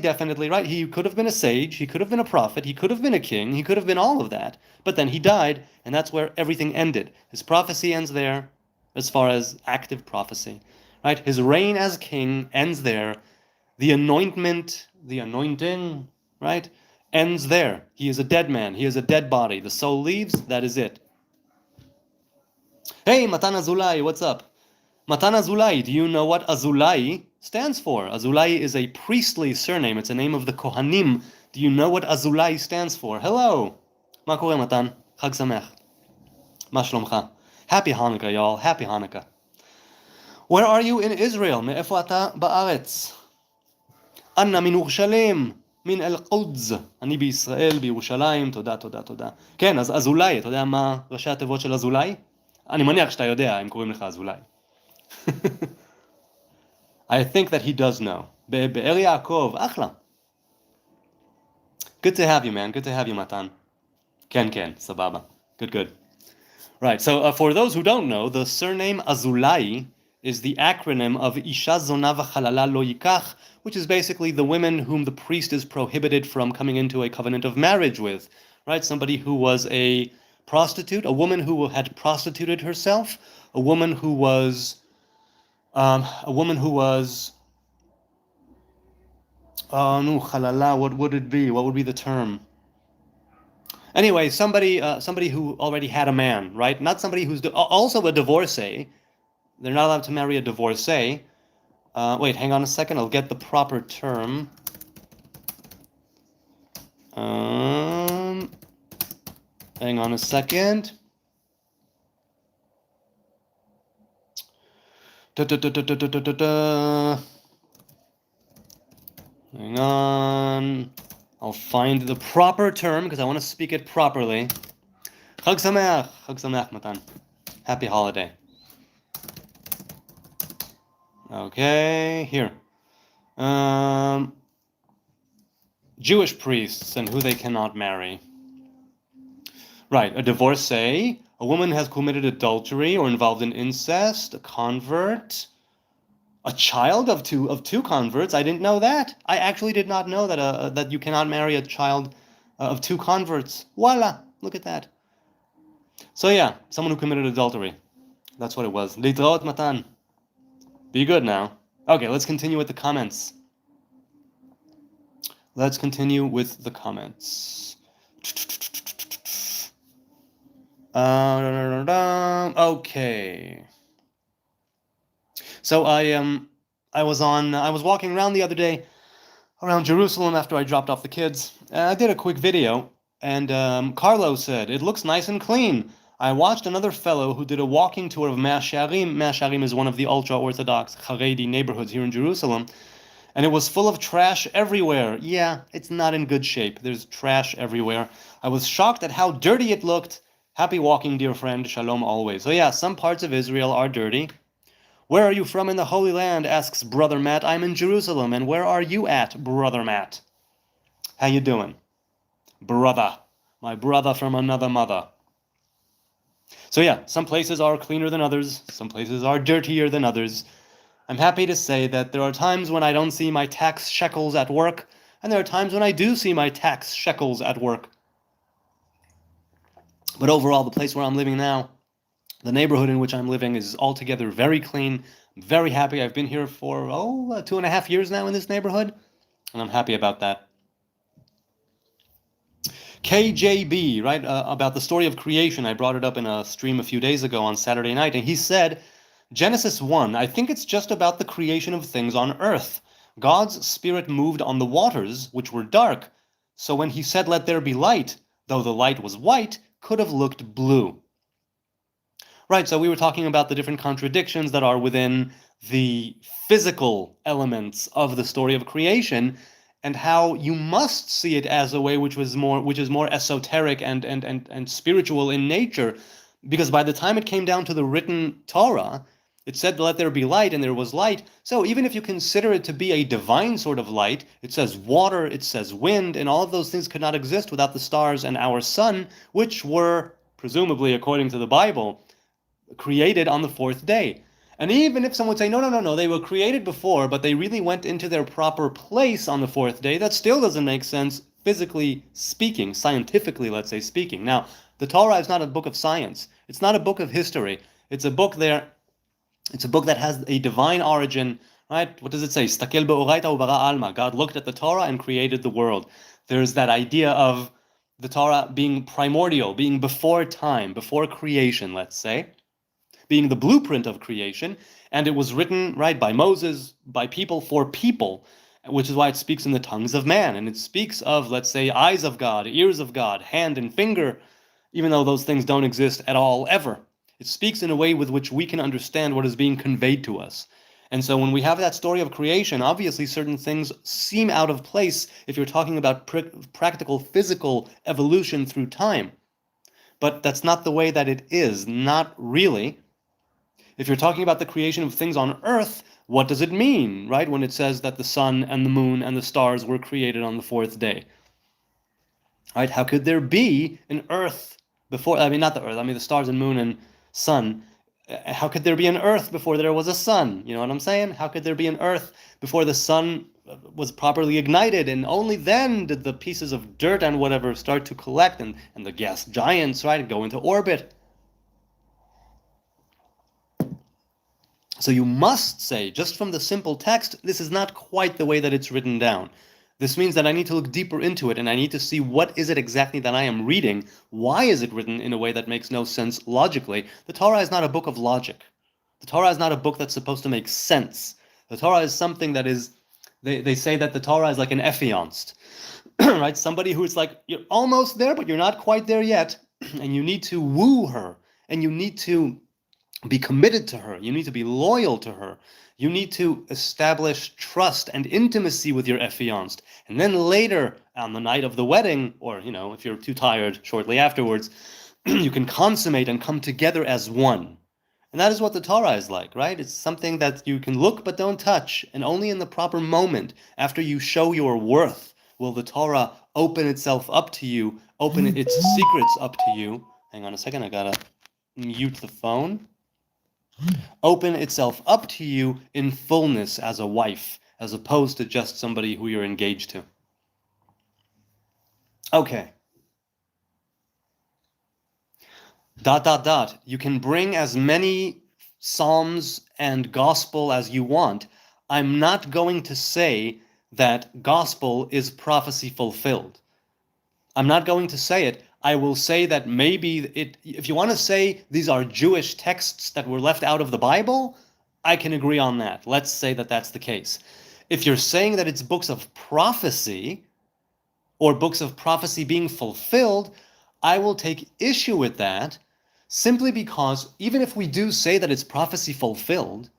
right? He could have been a sage. He could have been a prophet. He could have been a king. He could have been all of that. But then he died, and that's where everything ended. His prophecy ends there, as far as active prophecy, right? His reign as king ends there. The anointment, the anointing, right, ends there. He is a dead man. He is a dead body. The soul leaves. That is it. Hey, Matan Azulai, what's up? Matan Azulai, do you know what Azulai stands for? Azulai is a priestly surname. It's a name of the Kohanim. Do you know what Azulai stands for? Hello. Ma kore, Matan? Chag Sameach. Ma shlomcha? Happy Hanukkah, y'all. Happy Hanukkah. Where are you in Israel? Me'efo ata ba'aretz? Anna min Urushalim. מן אל-קודס, אני בישראל, בירושלים, תודה. כן, אז אזולאי, אתה יודע מה ראשי התיבות של אזולאי? אני מניח שאתה יודע, הם קוראים לך אזולאי. I think that he does know. Be'er Yaakov, achla. Good to have you, man. Good to have you, Matan. Ken, sababa. Good. Right, so for those who don't know, the surname Azulai is the acronym of Isha Zona V'Chalala Lo Yikach, which is basically the women whom the priest is prohibited from coming into a covenant of marriage with. Right, somebody who was a prostitute, a woman who had prostituted herself, a woman who was, no, Chalala, what would it be? What would be the term? Anyway, somebody who already had a man, right? Not somebody who's also a divorcee. They're not allowed to marry a divorcee. Wait, hang on a second. I'll get the proper term. Hang on a second. Hang on. I'll find the proper term because I want to speak it properly. Chag Sameach, Matan. Happy holiday. Okay, here. Jewish priests and who they cannot marry. Right, a divorcee, a woman has committed adultery or involved in incest, a convert, a child of two converts. I didn't know that. I actually did not know that that you cannot marry a child of two converts. Voila, look at that. So yeah, someone who committed adultery. That's what it was. Litraot Matan. Be good now. Okay, let's continue with the comments. Okay. So I was walking around the other day around Jerusalem after I dropped off the kids. I did a quick video, and Carlo said, "It looks nice and clean." I watched another fellow who did a walking tour of Mea Shearim. Mea Shearim is one of the ultra-Orthodox Haredi neighborhoods here in Jerusalem, and it was full of trash everywhere. Yeah, it's not in good shape. There's trash everywhere. I was shocked at how dirty it looked. Happy walking, dear friend. Shalom always. So yeah, some parts of Israel are dirty. Where are you from in the Holy Land? Asks Brother Matt. I'm in Jerusalem. And where are you at, Brother Matt? How you doing? Brother. My brother from another mother. So yeah, some places are cleaner than others. Some places are dirtier than others. I'm happy to say that there are times when I don't see my tax shekels at work, and there are times when I do see my tax shekels at work. But overall, the place where I'm living now, the neighborhood in which I'm living, is altogether very clean. I'm very happy. I've been here for 2.5 years now in this neighborhood, and I'm happy about that. KJB, right, about the story of creation. I brought it up in a stream a few days ago on Saturday night, and he said, Genesis 1, I think it's just about the creation of things on earth. God's spirit moved on the waters, which were dark. So when he said, let there be light, though the light was white, could have looked blue. Right, so we were talking about the different contradictions that are within the physical elements of the story of creation, and how you must see it as a way which is more esoteric and spiritual in nature, because by the time it came down to the written Torah, it said, let there be light, and there was light. So even if you consider it to be a divine sort of light, it says water, it says wind, and all of those things could not exist without the stars and our sun, which were, presumably according to the Bible, created on the fourth day. And even if someone would say, no, they were created before, but they really went into their proper place on the fourth day, that still doesn't make sense, physically speaking, scientifically, let's say, speaking. Now, the Torah is not a book of science. It's not a book of history. It's a book that has a divine origin, right? What does it say? Stakel be'oraita ubara alma. God looked at the Torah and created the world. There's that idea of the Torah being primordial, being before time, before creation, let's say, being the blueprint of creation, and it was written, right, by Moses, by people, for people, which is why it speaks in the tongues of man, and it speaks of, let's say, eyes of God, ears of God, hand and finger, even though those things don't exist at all, ever. It speaks in a way with which we can understand what is being conveyed to us. And so when we have that story of creation, obviously certain things seem out of place if you're talking about practical, physical evolution through time. But that's not the way that it is, not really. If you're talking about the creation of things on earth, what does it mean, right? When it says that the sun and the moon and the stars were created on the fourth day, right? How could there be an earth before, I mean, not the earth, I mean, the stars and moon and sun. How could there be an earth before there was a sun? You know what I'm saying? How could there be an earth before the sun was properly ignited? And only then did the pieces of dirt and whatever start to collect and the gas giants, right, go into orbit. So you must say, just from the simple text, this is not quite the way that it's written down. This means that I need to look deeper into it, and I need to see what is it exactly that I am reading. Why is it written in a way that makes no sense logically? The Torah is not a book of logic. The Torah is not a book that's supposed to make sense. The Torah is something that is, they say that the Torah is like an affianced, right? Somebody who is like, you're almost there, but you're not quite there yet, and you need to woo her, and you need to be committed to her. You need to be loyal to her. You need to establish trust and intimacy with your affianced. And then later, on the night of the wedding, or, you know, if you're too tired, shortly afterwards, you can consummate and come together as one. And that is what the Torah is like, right? It's something that you can look but don't touch. And only in the proper moment, after you show your worth, will the Torah open itself up to you, open its secrets up to you. Hang on a second, I gotta mute the phone. Open itself up to you in fullness as a wife, as opposed to just somebody who you're engaged to. Okay. ... You can bring as many psalms and gospel as you want. I'm not going to say that gospel is prophecy fulfilled. I'm not going to say it. I will say that maybe if you want to say these are Jewish texts that were left out of the Bible, I can agree on that. Let's say that that's the case. If you're saying that it's books of prophecy, or books of prophecy being fulfilled, I will take issue with that, simply because even if we do say that it's prophecy fulfilled,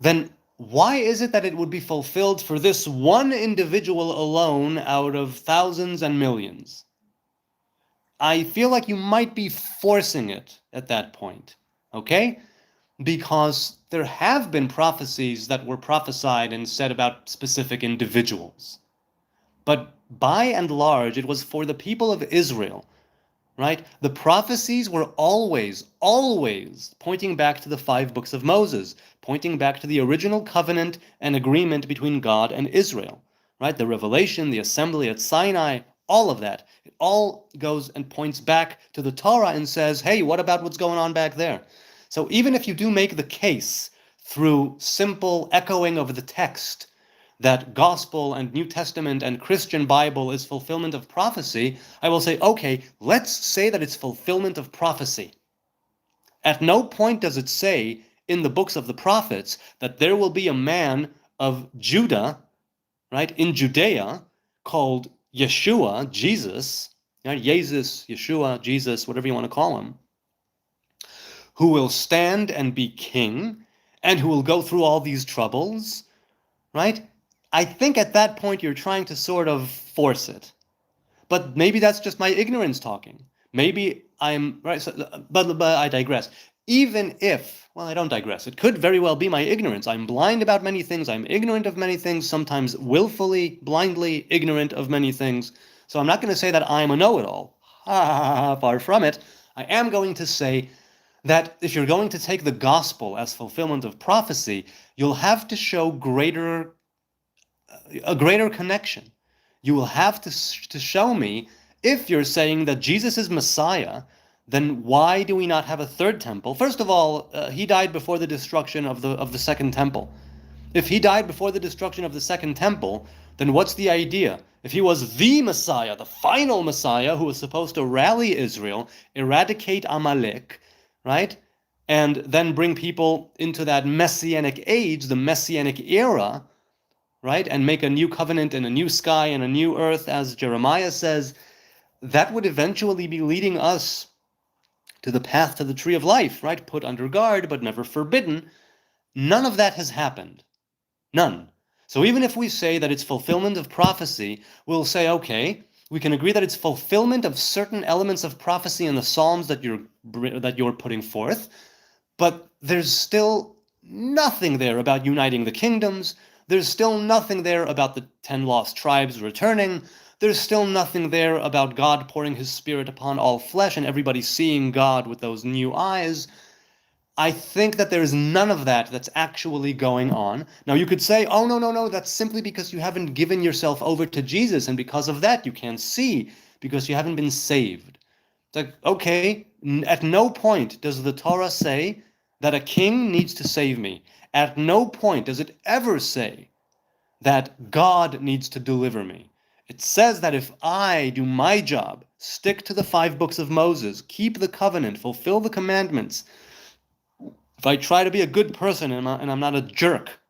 then why is it that it would be fulfilled for this one individual alone out of thousands and millions? I feel like you might be forcing it at that point, okay? Because there have been prophecies that were prophesied and said about specific individuals. But by and large, it was for the people of Israel, right? The prophecies were always pointing back to the 5 books of Moses, pointing back to the original covenant and agreement between God and Israel, right? The revelation, the assembly at Sinai, all of that. It all goes and points back to the Torah and says, hey, what about what's going on back there? So even if you do make the case through simple echoing of the text that gospel and New Testament and Christian Bible is fulfillment of prophecy, I will say, okay, let's say that it's fulfillment of prophecy. At no point does it say in the books of the prophets that there will be a man of Judah, right, in Judea, called Yeshua, Jesus, right, Jesus, Yeshua, Jesus, whatever you want to call him, who will stand and be king, and who will go through all these troubles, right? I think at that point you're trying to sort of force it. But maybe that's just my ignorance talking. Maybe I'm, right, so, but I digress. Even if, well, I don't digress. It could very well be my ignorance. I'm blind about many things. I'm ignorant of many things, sometimes willfully, blindly ignorant of many things. So I'm not going to say that I'm a know-it-all. Far from it. I am going to say that if you're going to take the gospel as fulfillment of prophecy, you'll have to show a greater connection. You will have to show me, if you're saying that Jesus is Messiah, then why do we not have a third temple? First of all, he died before the destruction of the second temple. If he died before the destruction of the second temple, then what's the idea? If he was the Messiah, the final Messiah who was supposed to rally Israel, eradicate Amalek, right, and then bring people into that Messianic age, the Messianic era, right, and make a new covenant and a new sky and a new earth, as Jeremiah says, that would eventually be leading us to the path to the tree of life, right? Put under guard, but never forbidden. None of that has happened. None. So even if we say that it's fulfillment of prophecy, we'll say, okay, we can agree that it's fulfillment of certain elements of prophecy in the Psalms that you're putting forth, But there's still nothing there about uniting the kingdoms. There's still nothing there about the 10 lost tribes returning. There's still nothing there about God pouring his spirit upon all flesh and everybody seeing God with those new eyes. I think that there's none of that that's actually going on. Now, you could say, oh, no, no, no, that's simply because you haven't given yourself over to Jesus, and because of that, you can't see, because you haven't been saved. It's like, okay, at no point does the Torah say that a king needs to save me. At no point does it ever say that God needs to deliver me. It says that if I do my job, stick to the 5 books of Moses, keep the covenant, fulfill the commandments, if I try to be a good person and I'm not a jerk,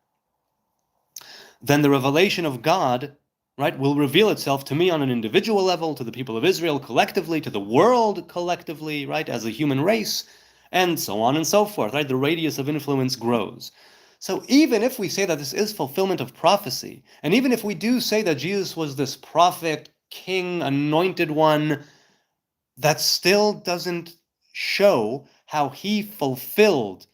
then the revelation of God, right, will reveal itself to me on an individual level, to the people of Israel collectively, to the world collectively, right, as a human race, and so on and so forth, right? The radius of influence grows. So even if we say that this is fulfillment of prophecy, and even if we do say that Jesus was this prophet, king, anointed one, that still doesn't show how he fulfilled.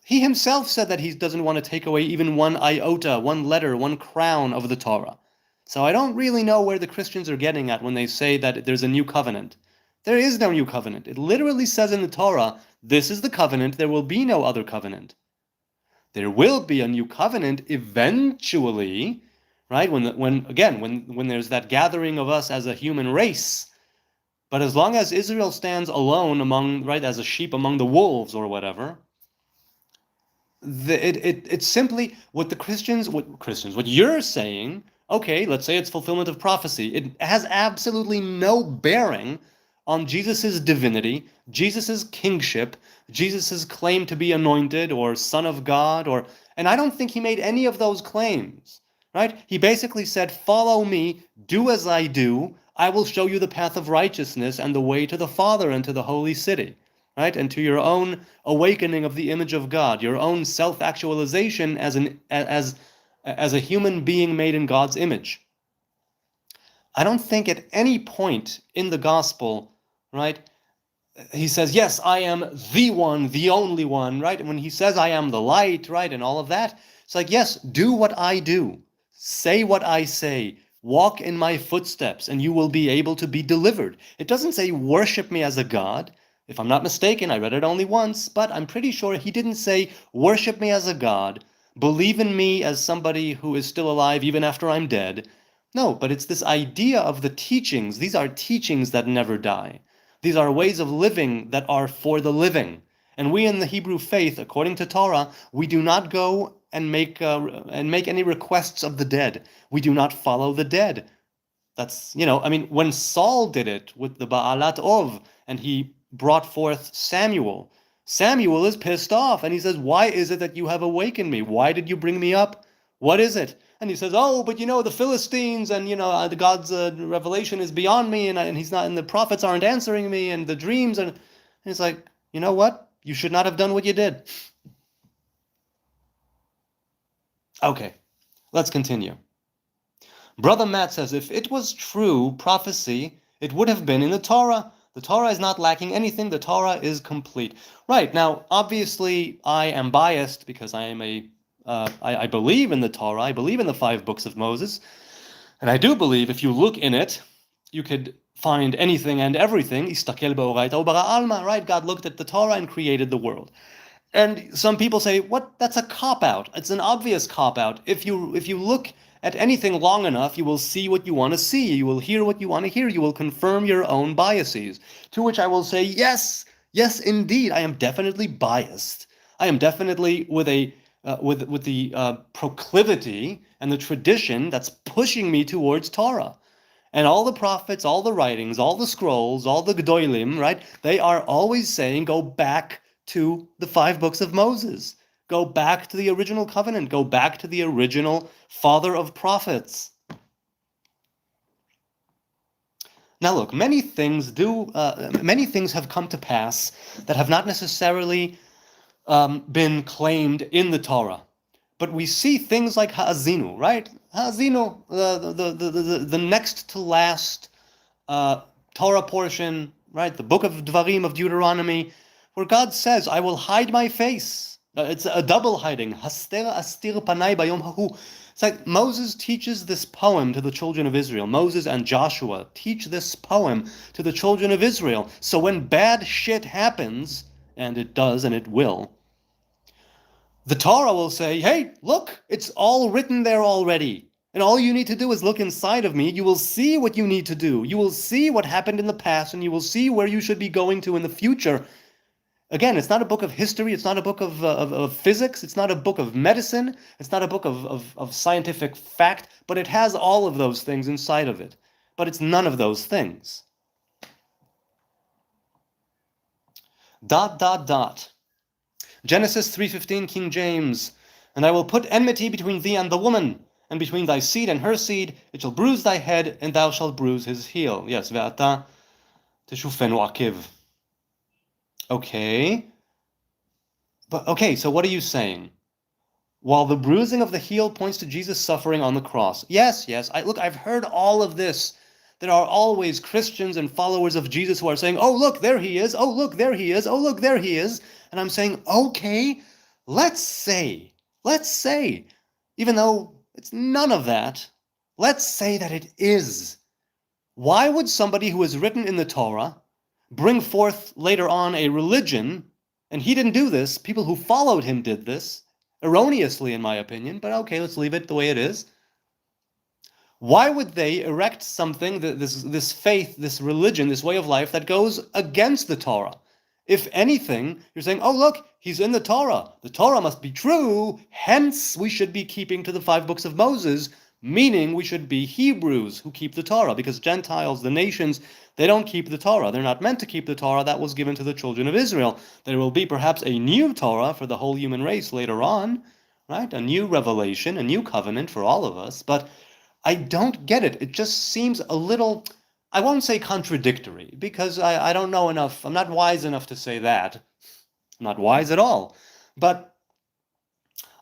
He himself said that he doesn't want to take away even one iota, one letter, one crown of the Torah. So I don't really know where the Christians are getting at when they say that there's a new covenant. There is no new covenant. It literally says in the Torah, this is the covenant, there will be no other covenant. There will be a new covenant eventually, right? When there's that gathering of us as a human race. But as long as Israel stands alone among, right, as a sheep among the wolves or whatever, it's simply what you're saying. Okay, let's say it's fulfillment of prophecy. It has absolutely no bearing on Jesus's divinity, Jesus's kingship, Jesus's claim to be anointed or son of God, and I don't think he made any of those claims, right? He basically said, follow me, do as I do, I will show you the path of righteousness and the way to the Father and to the holy city. Right, and to your own awakening of the image of God, your own self-actualization as a human being made in God's image. I don't think at any point in the gospel, right, he says, yes, I am the one, the only one, right? And when he says I am the light, right, and all of that, it's like, yes, do what I do, say what I say, walk in my footsteps, and you will be able to be delivered. It doesn't say worship me as a god. If I'm not mistaken, I read it only once, but I'm pretty sure he didn't say, worship me as a god, believe in me as somebody who is still alive even after I'm dead. No, but it's this idea of the teachings. These are teachings that never die. These are ways of living that are for the living. And we in the Hebrew faith, according to Torah, we do not go and make any requests of the dead. We do not follow the dead. That's, when Saul did it with the Ba'alat Ov, and he brought forth Samuel. Samuel is pissed off, and he says, why is it that you have awakened me? Why did you bring me up? What is it? And he says, oh, but the Philistines, and the God's revelation is beyond me, and he's not, and the prophets aren't answering me, and the dreams, and it's like, you know what? You should not have done what you did. Okay, let's continue. Brother Matt says, if it was true prophecy, it would have been in the Torah. The Torah is not lacking anything. The Torah is complete. Right, now, obviously, I am biased because I am I believe in the Torah. I believe in the 5 books of Moses. And I do believe if you look in it, you could find anything and everything. Istakel ba'oraita ubara alma, right? God looked at the Torah and created the world. And some people say, what? That's a cop-out. It's an obvious cop-out. If you look at anything long enough, you will see what you want to see. You will hear what you want to hear. You will confirm your own biases. To which I will say, yes, yes, indeed, I am definitely biased. I am definitely with the proclivity and the tradition that's pushing me towards Torah. And all the prophets, all the writings, all the scrolls, all the Gedolim, right? They are always saying, go back to the 5 books of Moses. Go back to the original covenant. Go back to the original father of prophets. Now look, many things have come to pass that have not necessarily been claimed in the Torah. But we see things like Ha'azinu, right? Ha'azinu, the next to last Torah portion, right? The book of Dvarim, of Deuteronomy, where God says, I will hide my face. It's a double hiding. Haster astir panai bayom hahu. It's like Moses teaches this poem to the children of Israel. Moses and Joshua teach this poem to the children of Israel. So when bad shit happens, and it does and it will, the Torah will say, hey, look, it's all written there already. And all you need to do is look inside of me. You will see what you need to do. You will see what happened in the past, and you will see where you should be going to in the future. Again, it's not a book of history. It's not a book of physics. It's not a book of medicine. It's not a book of scientific fact. But it has all of those things inside of it. But it's none of those things. ... Genesis 3:15, King James. And I will put enmity between thee and the woman, and between thy seed and her seed. It shall bruise thy head, and thou shalt bruise his heel. Yes, ve'ata teshufenu akiv. Okay. But okay, so what are you saying? While the bruising of the heel points to Jesus' suffering on the cross. Yes, look, I've heard all of this. There are always Christians and followers of Jesus who are saying, oh, look, there he is. Oh, look, there he is. Oh, look, there he is. And I'm saying, okay, let's say, even though it's none of that, let's say that it is. Why would somebody who is written in the Torah bring forth later on a religion, and he didn't do this, people who followed him did this, erroneously in my opinion, but okay, let's leave it the way it is. Why would they erect something, this faith, this religion, this way of life that goes against the Torah? If anything, you're saying, oh, look, he's in the Torah. The Torah must be true. Hence, we should be keeping to the 5 books of Moses, meaning we should be Hebrews who keep the Torah, because Gentiles, the nations, they don't keep the Torah. They're not meant to keep the Torah that was given to the children of Israel. There will be perhaps a new Torah for the whole human race later on, right? A new revelation, a new covenant for all of us. But I don't get it. It just seems a little, I won't say contradictory, because I don't know enough. I'm not wise enough to say that. I'm not wise at all. But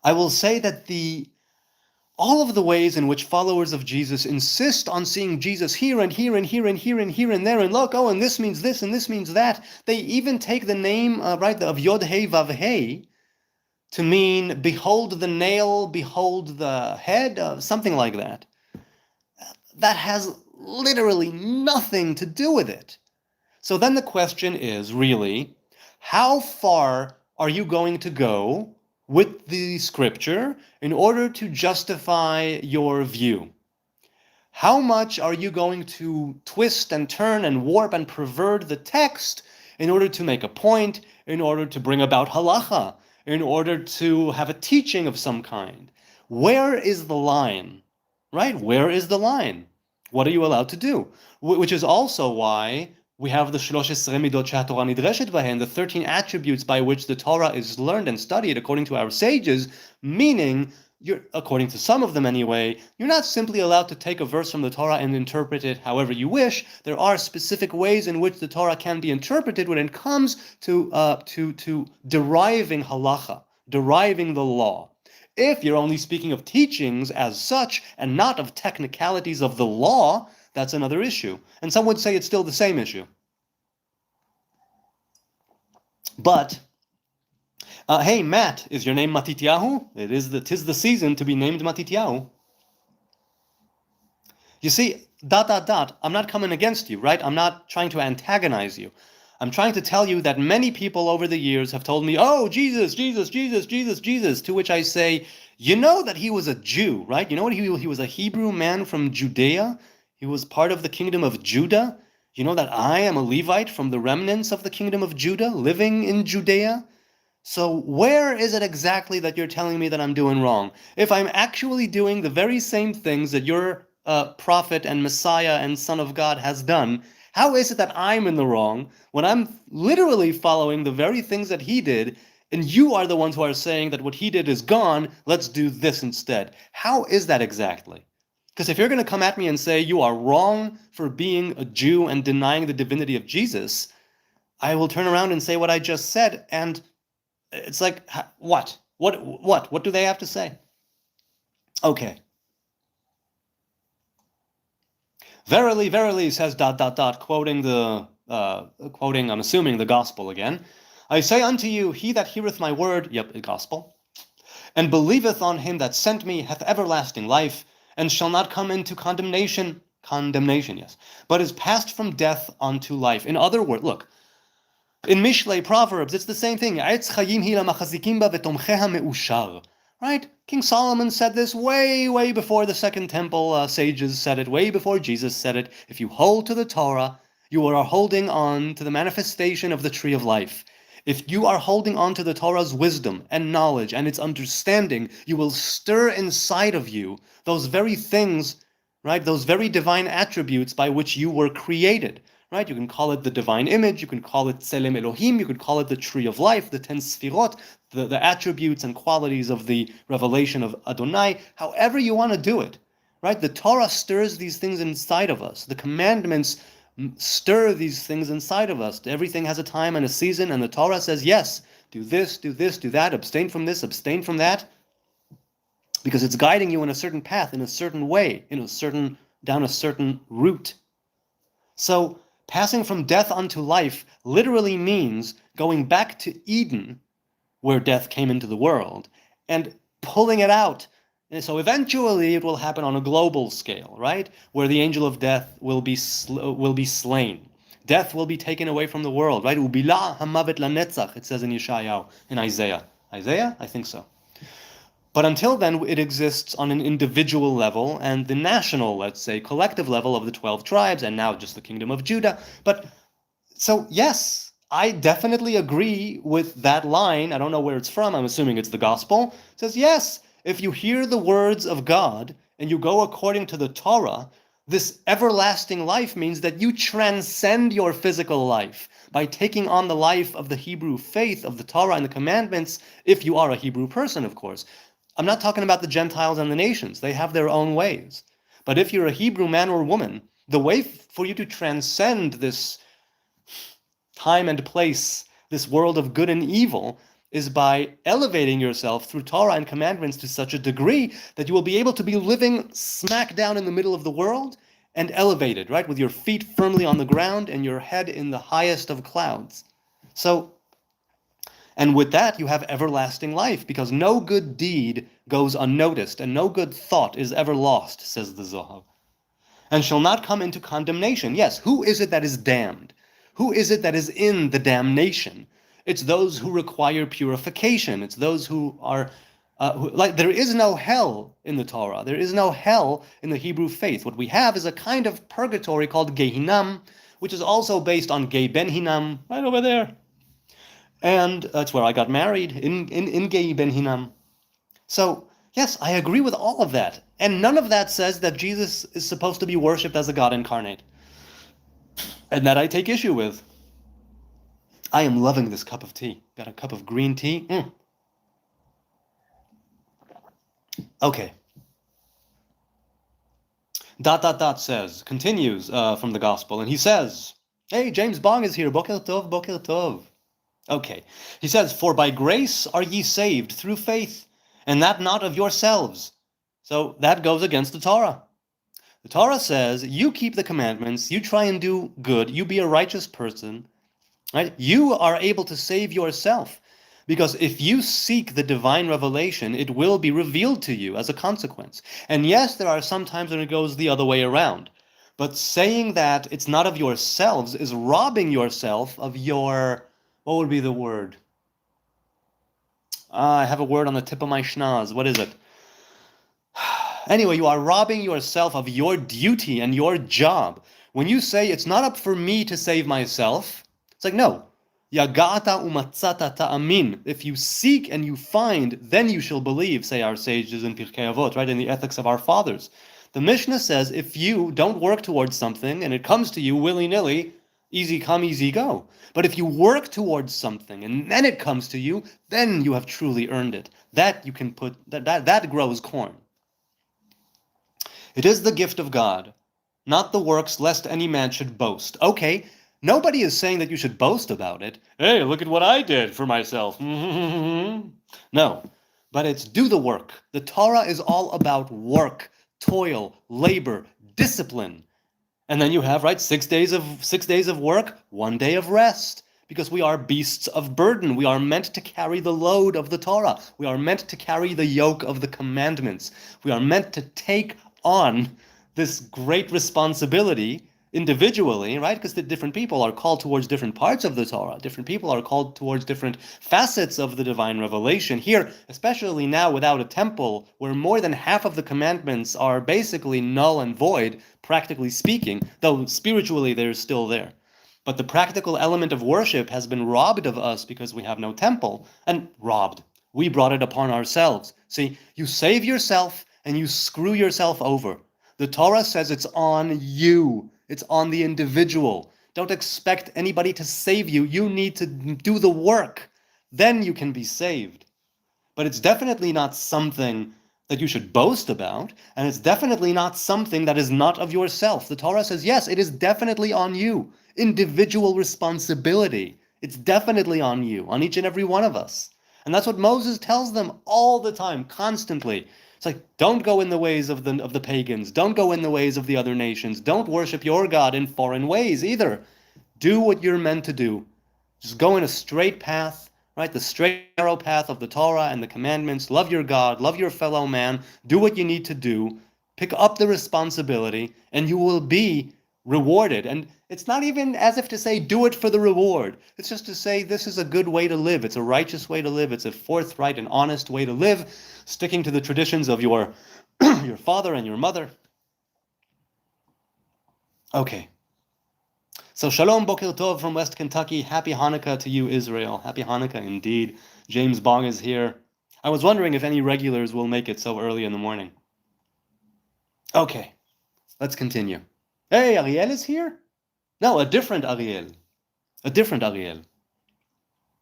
I will say that all of the ways in which followers of Jesus insist on seeing Jesus here and here and here and here and here and there, and look, oh, and this means this and this means that. They even take the name, of Yod Hey Vav Hey to mean behold the nail, behold the head, something like that. That has literally nothing to do with it. So then the question is really, how far are you going to go with the scripture in order to justify your view? How much are you going to twist and turn and warp and pervert the text in order to make a point, in order to bring about halacha, in order to have a teaching of some kind? Where is the line? Right? Where is the line? What are you allowed to do? Which is also why we have the 13 midot she'haTorah nidreshet bahen, the 13 attributes by which the Torah is learned and studied according to our sages, meaning, according to some of them anyway, you're not simply allowed to take a verse from the Torah and interpret it however you wish. There are specific ways in which the Torah can be interpreted when it comes to deriving halacha, deriving the law. If you're only speaking of teachings as such and not of technicalities of the law, that's another issue. And some would say it's still the same issue. But, hey, Matt, is your name Matityahu? Tis the season to be named Matityahu. You see, ... I'm not coming against you, right? I'm not trying to antagonize you. I'm trying to tell you that many people over the years have told me, oh, Jesus, Jesus, Jesus, Jesus, Jesus, to which I say, you know that he was a Jew, right? You know what? He was a Hebrew man from Judea. He was part of the kingdom of Judah. You know that I am a Levite from the remnants of the kingdom of Judah, living in Judea. So where is it exactly that you're telling me that I'm doing wrong? If I'm actually doing the very same things that your prophet and Messiah and Son of God has done, how is it that I'm in the wrong when I'm literally following the very things that he did, and you are the ones who are saying that what he did is gone, let's do this instead? How is that exactly? Because if you're going to come at me and say you are wrong for being a Jew and denying the divinity of Jesus, I will turn around and say what I just said, and it's like, what? What do they have to say? Okay. Verily, verily, says ... quoting, I'm assuming, the gospel again. I say unto you, he that heareth my word, yep, the gospel, and believeth on him that sent me hath everlasting life, and shall not come into condemnation, yes, but is passed from death unto life. In other words, look, in Mishlei, Proverbs, it's the same thing. Right? King Solomon said this way, way before the Second Temple sages said it, way before Jesus said it. If you hold to the Torah, you are holding on to the manifestation of the tree of life. If you are holding on to the Torah's wisdom and knowledge and its understanding, you will stir inside of you those very things, right? Those very divine attributes by which you were created. Right? You can call it the divine image, you can call it Tselem Elohim, you could call it the tree of life, the 10 Sfirot, the attributes and qualities of the revelation of Adonai, however you want to do it. Right? The Torah stirs these things inside of us. The commandments stir these things inside of us. Everything has a time and a season, and the Torah says, yes, do this, do that, abstain from this, abstain from that, because it's guiding you in a certain path, in a certain way, down a certain route. So, passing from death unto life literally means going back to Eden, where death came into the world, and pulling it out. And so eventually it will happen on a global scale, right? Where the angel of death will be slain. Death will be taken away from the world, right? Ubila hamavet lanetzach, it says in Yeshayahu, in Isaiah. Isaiah? I think so. But until then, it exists on an individual level and the national, let's say, collective level of the 12 tribes, and now just the kingdom of Judah. But, so, yes, I definitely agree with that line. I don't know where it's from. I'm assuming it's the gospel. It says, yes, if you hear the words of God and you go according to the Torah, this everlasting life means that you transcend your physical life by taking on the life of the Hebrew faith, of the Torah and the commandments, if you are a Hebrew person, of course. I'm not talking about the Gentiles and the nations. They have their own ways. But if you're a Hebrew man or woman, the way for you to transcend this time and place, this world of good and evil, is by elevating yourself through Torah and commandments to such a degree that you will be able to be living smack down in the middle of the world and elevated, right? With your feet firmly on the ground and your head in the highest of clouds. So, and with that, you have everlasting life, because no good deed goes unnoticed, and no good thought is ever lost, says the Zohar. And shall not come into condemnation. Yes, who is it that is damned? Who is it that is in the damnation? It's those who require purification. It's those who are, there is no hell in the Torah. There is no hell in the Hebrew faith. What we have is a kind of purgatory called Gehinam, which is also based on Gei Ben Hinam, right over there. And that's where I got married, in Gei Ben Hinam. So, yes, I agree with all of that. And none of that says that Jesus is supposed to be worshipped as a God incarnate. And that I take issue with. I am loving this cup of tea. Got a cup of green tea. Okay. ... says, continues from the gospel, and he says, hey, James Bong is here. Boker tov, boker tov. Okay. He says, for by grace are ye saved through faith, and that not of yourselves. So that goes against the Torah. The Torah says, you keep the commandments, you try and do good, you be a righteous person, right? You are able to save yourself. Because if you seek the divine revelation, it will be revealed to you as a consequence. And yes, there are some times when it goes the other way around. But saying that it's not of yourselves is robbing yourself of your... What would be the word? I have a word on the tip of my schnoz. What is it? Anyway, you are robbing yourself of your duty and your job. When you say, it's not up for me to save myself, it's like, no. Yagata umatzata ta'amin. If you seek and you find, then you shall believe, say our sages in Pirkei Avot, right, in the ethics of our fathers. The Mishnah says, if you don't work towards something and it comes to you willy-nilly, easy come, easy go. But if you work towards something and then it comes to you, then you have truly earned it. That you can put, that grows corn. It is the gift of God, not the works, lest any man should boast. Okay, nobody is saying that you should boast about it. Hey, look at what I did for myself. No, but it's do the work. The Torah is all about work, toil, labor, discipline. And then you have, right, 6 days of work, 1 day of rest. because we are beasts of burden. We are meant to carry the load of the Torah. We are meant to carry the yoke of the commandments. We are meant to take on this great responsibility individually, right? Because the different people are called towards different parts of the Torah. Different people are called towards different facets of the divine revelation. Here, especially now without a temple, where more than half of the commandments are basically null and void, practically speaking, though spiritually they're still there. But the practical element of worship has been robbed of us because we have no temple. And robbed. We brought it upon ourselves. See, you save yourself and you screw yourself over. The Torah says it's on you. It's on the individual. Don't expect anybody to save you. You need to do the work. Then you can be saved. But it's definitely not something that you should boast about, and it's definitely not something that is not of yourself. The Torah says, yes, it is definitely on you. Individual responsibility. It's definitely on you, on each and every one of us. And that's what Moses tells them all the time, constantly. It's like, don't go in the ways of the pagans. Don't go in the ways of the other nations. Don't worship your God in foreign ways either. Do what you're meant to do. Just go in a straight path, right? The straight, narrow path of the Torah and the commandments. Love your God. Love your fellow man. Do what you need to do. Pick up the responsibility, and you will be rewarded. And it's not even as if to say, do it for the reward. It's just to say, this is a good way to live. It's a righteous way to live. It's a forthright and honest way to live, sticking to the traditions of your your father and your mother. Okay. So Shalom Boker Tov from West Kentucky. Happy Hanukkah to you, Israel. Happy Hanukkah indeed. James Bong is here. I was wondering if any regulars will make it so early in the morning. Okay, let's continue. Hey, Ariel is here? No, a different Ariel. A different Ariel.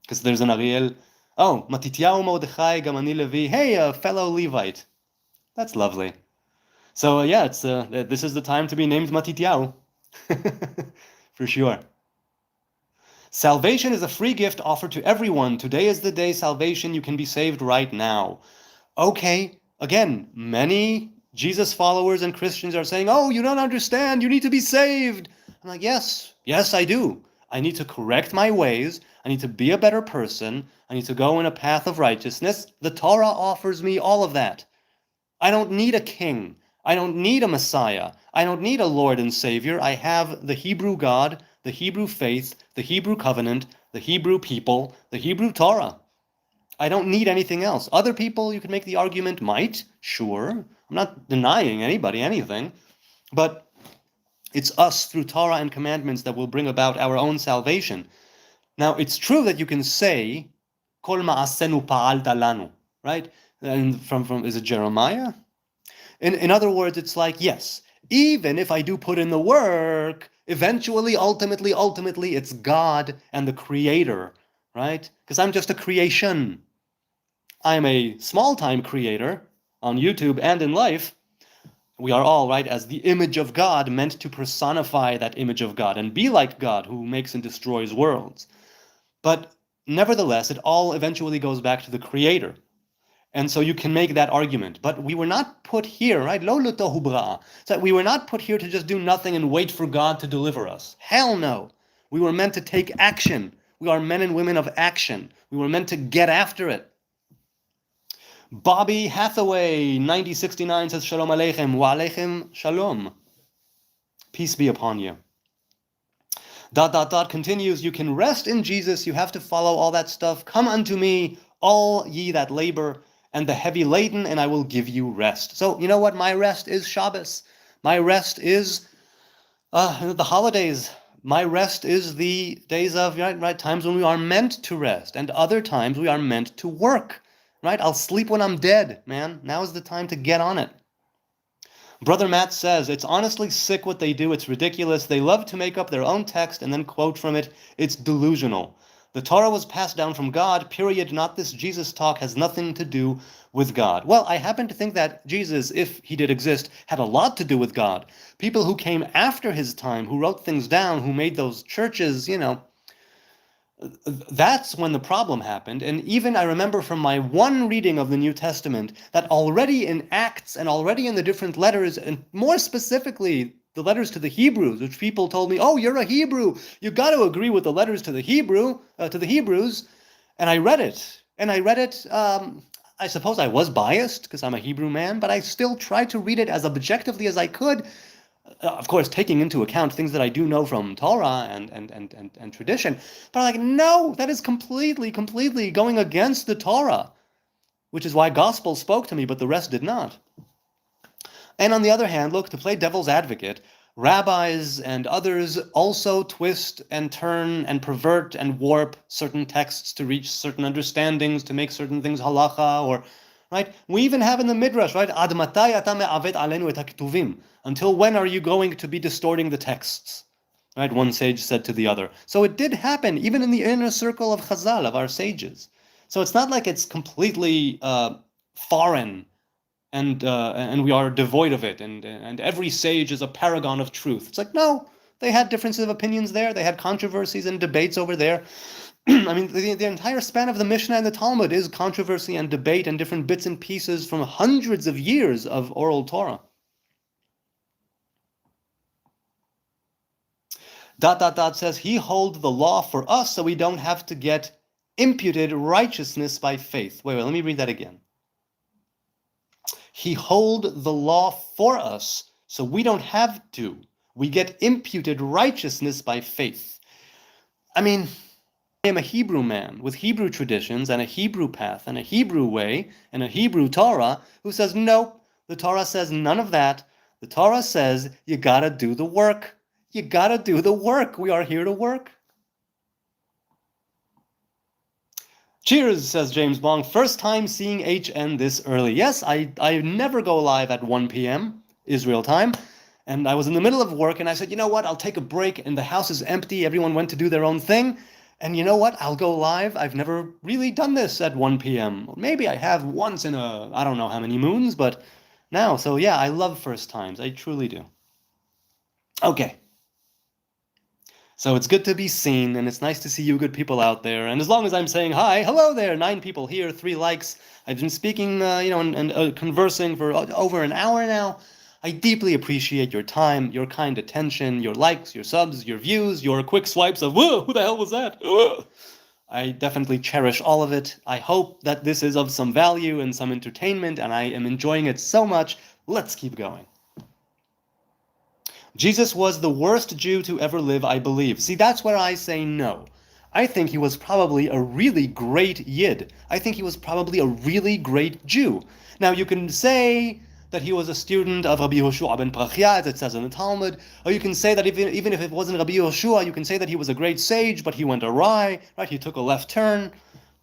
Because there's an Ariel. Oh, Matityahu Mordechai Gamani Levi. Hey, a fellow Levite. That's lovely. So yeah, it's this is the time to be named Matityahu. For sure. Salvation is a free gift offered to everyone. Today is the day salvation. You can be saved right now. Okay, again, many Jesus followers and Christians are saying, oh, you don't understand. You need to be saved. I'm like, yes, I do. I need to correct my ways. I need to be a better person. I need to go in a path of righteousness. The Torah offers me all of that. I don't need a king. I don't need a Messiah. I don't need a Lord and Savior. I have the Hebrew God, the Hebrew faith, the Hebrew covenant, the Hebrew people, the Hebrew Torah. I don't need anything else. Other people, you could make the argument, might, sure. I'm not denying anybody anything. But it's us through Torah and commandments that will bring about our own salvation. Now, it's true that you can say, Kol ma'asenu pa'alta lanu, right? And from is it Jeremiah? In other words, it's like, yes, even if I do put in the work, eventually, ultimately, it's God and the Creator, right? Because I'm just a creation. I'm a small-time creator on YouTube and in life. We are all, right, as the image of God, meant to personify that image of God and be like God who makes and destroys worlds. But nevertheless, it all eventually goes back to the Creator. And so you can make that argument. But we were not put here, right? Lo l'tohu bra'a. So we were not put here to just do nothing and wait for God to deliver us. Hell no. We were meant to take action. We are men and women of action. We were meant to get after it. Bobby Hathaway, 9069, says, Shalom Aleichem. Wa Aleichem Shalom. Peace be upon you. ... continues, you can rest in Jesus. You have to follow all that stuff. Come unto me, all ye that labor and the heavy laden, and I will give you rest. So, you know what? My rest is Shabbos. My rest is the holidays. My rest is the days of, right, times when we are meant to rest, and other times we are meant to work, right? I'll sleep when I'm dead, man. Now is the time to get on it. Brother Matt says, it's honestly sick what they do. It's ridiculous. They love to make up their own text and then quote from it. It's delusional. The Torah was passed down from God, period. Not this Jesus talk has nothing to do with God. Well, I happen to think that Jesus, if he did exist, had a lot to do with God. People who came after his time, who wrote things down, who made those churches, that's when the problem happened. And even I remember from my one reading of the New Testament that already in Acts and already in the different letters, and more specifically the letters to the Hebrews, which people told me, "Oh, you're a Hebrew. You got to agree with the letters to the Hebrews." And I read it, I suppose I was biased because I'm a Hebrew man, but I still tried to read it as objectively as I could. Of course, taking into account things that I do know from Torah and tradition. But I'm like, no, that is completely going against the Torah, which is why gospel spoke to me, but the rest did not. And on the other hand, look, to play devil's advocate, rabbis and others also twist and turn and pervert and warp certain texts to reach certain understandings, to make certain things halacha, or right? We even have in the Midrash, right? Ad matai ata me'avet alenu et haketuvim. Until when are you going to be distorting the texts? Right? One sage said to the other. So it did happen, even in the inner circle of Chazal, of our sages. So it's not like it's completely foreign and we are devoid of it, and every sage is a paragon of truth. It's like, no, they had differences of opinions there. They had controversies and debates over there. I mean, the entire span of the Mishnah and the Talmud is controversy and debate and different bits and pieces from hundreds of years of oral Torah. ... says, he holds the law for us so we don't have to get imputed righteousness by faith. Wait, let me read that again. He hold the law for us so we don't have to. We get imputed righteousness by faith. I mean, I am a Hebrew man with Hebrew traditions and a Hebrew path and a Hebrew way and a Hebrew Torah who says, no, the Torah says none of that. The Torah says you gotta do the work. You gotta do the work. We are here to work. Cheers, says James Bong. First time seeing HN this early. Yes, I never go live at 1 p.m. Israel time. And I was in the middle of work and I said, you know what? I'll take a break and the house is empty. Everyone went to do their own thing. And you know what? I'll go live. I've never really done this at 1 p.m. Maybe I have once in I don't know how many moons, but now. So yeah, I love first times. I truly do. Okay. So it's good to be seen, and it's nice to see you good people out there. And as long as I'm saying hi, hello there, 9 people here, 3 likes. I've been speaking, and conversing for over an hour now. I deeply appreciate your time, your kind attention, your likes, your subs, your views, your quick swipes of, whoa, who the hell was that? Whoa. I definitely cherish all of it. I hope that this is of some value and some entertainment, and I am enjoying it so much. Let's keep going. Jesus was the worst Jew to ever live, I believe. See, that's where I say no. I think he was probably a really great Yid. I think he was probably a really great Jew. Now, you can say that he was a student of Rabbi Yehoshua ben Prachia, as it says in the Talmud, or you can say that even if it wasn't Rabbi Yehoshua, you can say that he was a great sage, but he went awry, right? He took a left turn.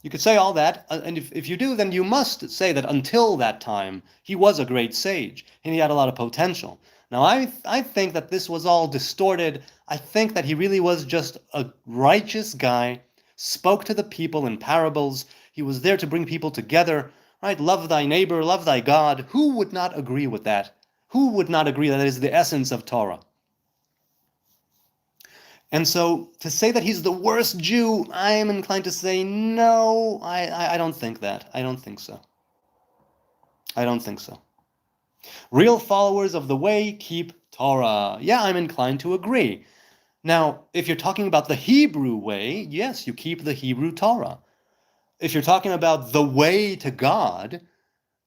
You could say all that, and if you do, then you must say that until that time, he was a great sage, and he had a lot of potential. Now, I think that this was all distorted. I think that he really was just a righteous guy, spoke to the people in parables. He was there to bring people together, right? Love thy neighbor, love thy God. Who would not agree with that? Who would not agree that that is the essence of Torah? And so to say that he's the worst Jew, I am inclined to say no, I don't think that. I don't think so. I don't think so. Real followers of the way keep Torah. Yeah, I'm inclined to agree. Now, if you're talking about the Hebrew way, yes, you keep the Hebrew Torah. If you're talking about the way to God,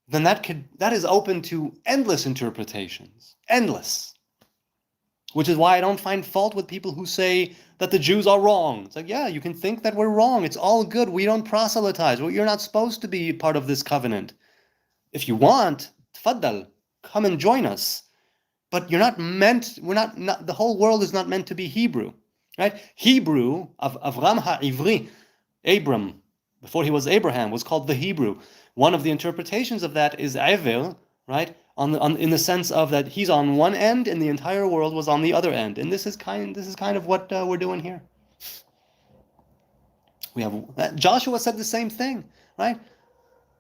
then that is open to endless interpretations. Endless. Which is why I don't find fault with people who say that the Jews are wrong. It's like, yeah, you can think that we're wrong. It's all good. We don't proselytize. Well, you're not supposed to be part of this covenant. If you want, tfaddal, come and join us. But you're not meant, the whole world is not meant to be Hebrew, right? Hebrew, of Avram HaIvri, Abram, before he was Abraham, was called the Hebrew. One of the interpretations of that is Evel, right? In the sense of that he's on one end and the entire world was on the other end. And this is kind of what we're doing here. We have Joshua said the same thing, right?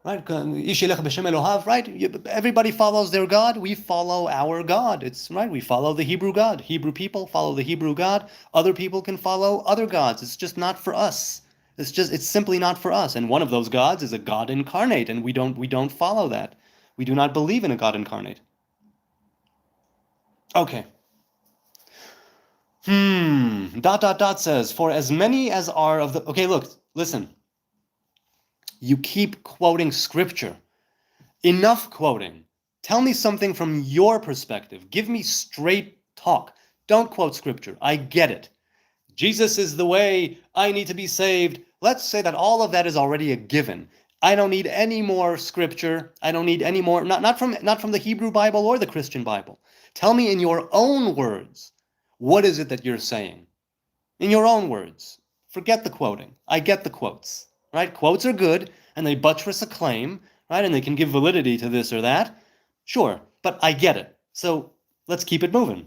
Right? Right? Everybody follows their God. We follow our God. It's right. We follow the Hebrew God. Hebrew people follow the Hebrew God. Other people can follow other gods. It's just not for us. It's simply not for us. And one of those gods is a God incarnate, and we don't follow that. We do not believe in a God incarnate. Okay. Says, for as many as are of the... Okay, look, listen. You keep quoting scripture. Enough quoting. Tell me something from your perspective. Give me straight talk. Don't quote scripture. I get it. Jesus is the way. I need to be saved. Let's say that all of that is already a given. I don't need any more scripture. I don't need any more, not from the Hebrew Bible or the Christian Bible. Tell me in your own words, what is it that you're saying? In your own words. Forget the quoting. I get the quotes, right? Quotes are good, and they buttress a claim, right? And they can give validity to this or that. Sure, but I get it. So let's keep it moving.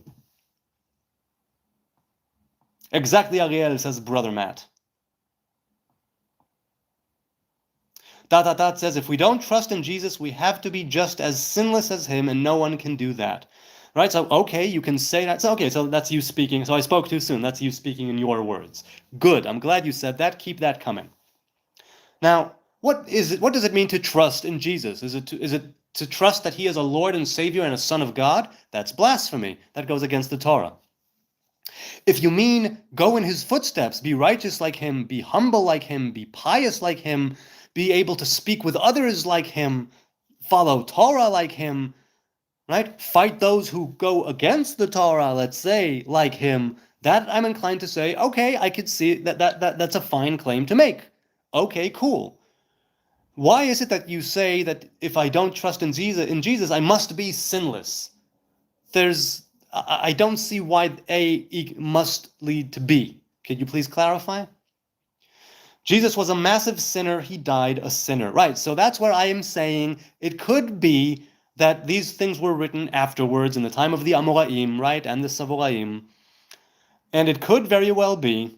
Exactly, Ariel, says Brother Matt. Says, if we don't trust in Jesus, we have to be just as sinless as him, and no one can do that. Right? So, okay, you can say that. So, okay, so that's you speaking. So I spoke too soon. That's you speaking in your words. Good. I'm glad you said that. Keep that coming. Now, what does it mean to trust in Jesus? Is it to trust that he is a Lord and Savior and a Son of God? That's blasphemy. That goes against the Torah. If you mean go in his footsteps, be righteous like him, be humble like him, be pious like him, be able to speak with others like him, follow Torah like him, right? Fight those who go against the Torah, let's say, like him, that I'm inclined to say, okay, I could see that's a fine claim to make. Okay, cool. Why is it that you say that if I don't trust in Jesus, I must be sinless? I don't see why A must lead to B. Could you please clarify? Jesus was a massive sinner. He died a sinner. Right, so that's where I am saying it could be that these things were written afterwards in the time of the Amoraim, right, and the Savoraim. And it could very well be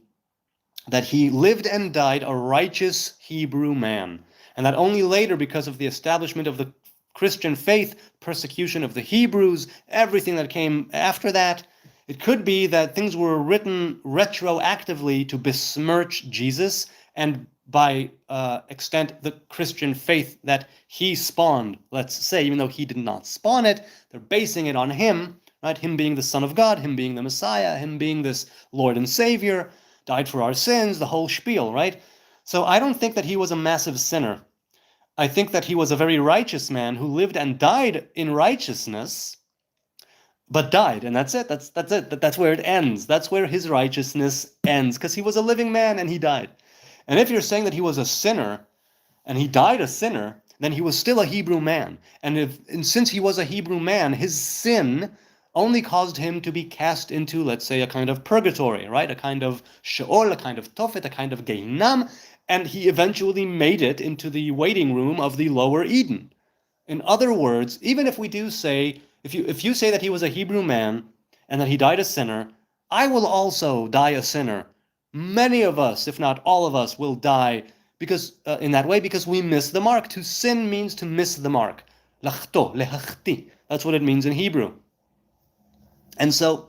that he lived and died a righteous Hebrew man. And that only later, because of the establishment of the Christian faith, persecution of the Hebrews, everything that came after that, it could be that things were written retroactively to besmirch Jesus and by extent the Christian faith that he spawned, let's say, even though he did not spawn it, they're basing it on him, right? Him being the Son of God, him being the Messiah, him being this Lord and Savior, died for our sins, the whole spiel, right? So I don't think that he was a massive sinner. I think that he was a very righteous man who lived and died in righteousness, but died, and that's it. That's it. That's where it ends. That's where his righteousness ends, because he was a living man and he died. And if you're saying that he was a sinner and he died a sinner, then he was still a Hebrew man. And since he was a Hebrew man, his sin only caused him to be cast into, let's say, a kind of purgatory, right? A kind of Sheol, a kind of Tophet, a kind of Gehinnom, and he eventually made it into the waiting room of the lower Eden. In other words, even if we do say, if you say that he was a Hebrew man and that he died a sinner, I will also die a sinner. Many of us, if not all of us, will die because in that way because we miss the mark. To sin means to miss the mark. Lachto, lehachti. That's what it means in Hebrew. And so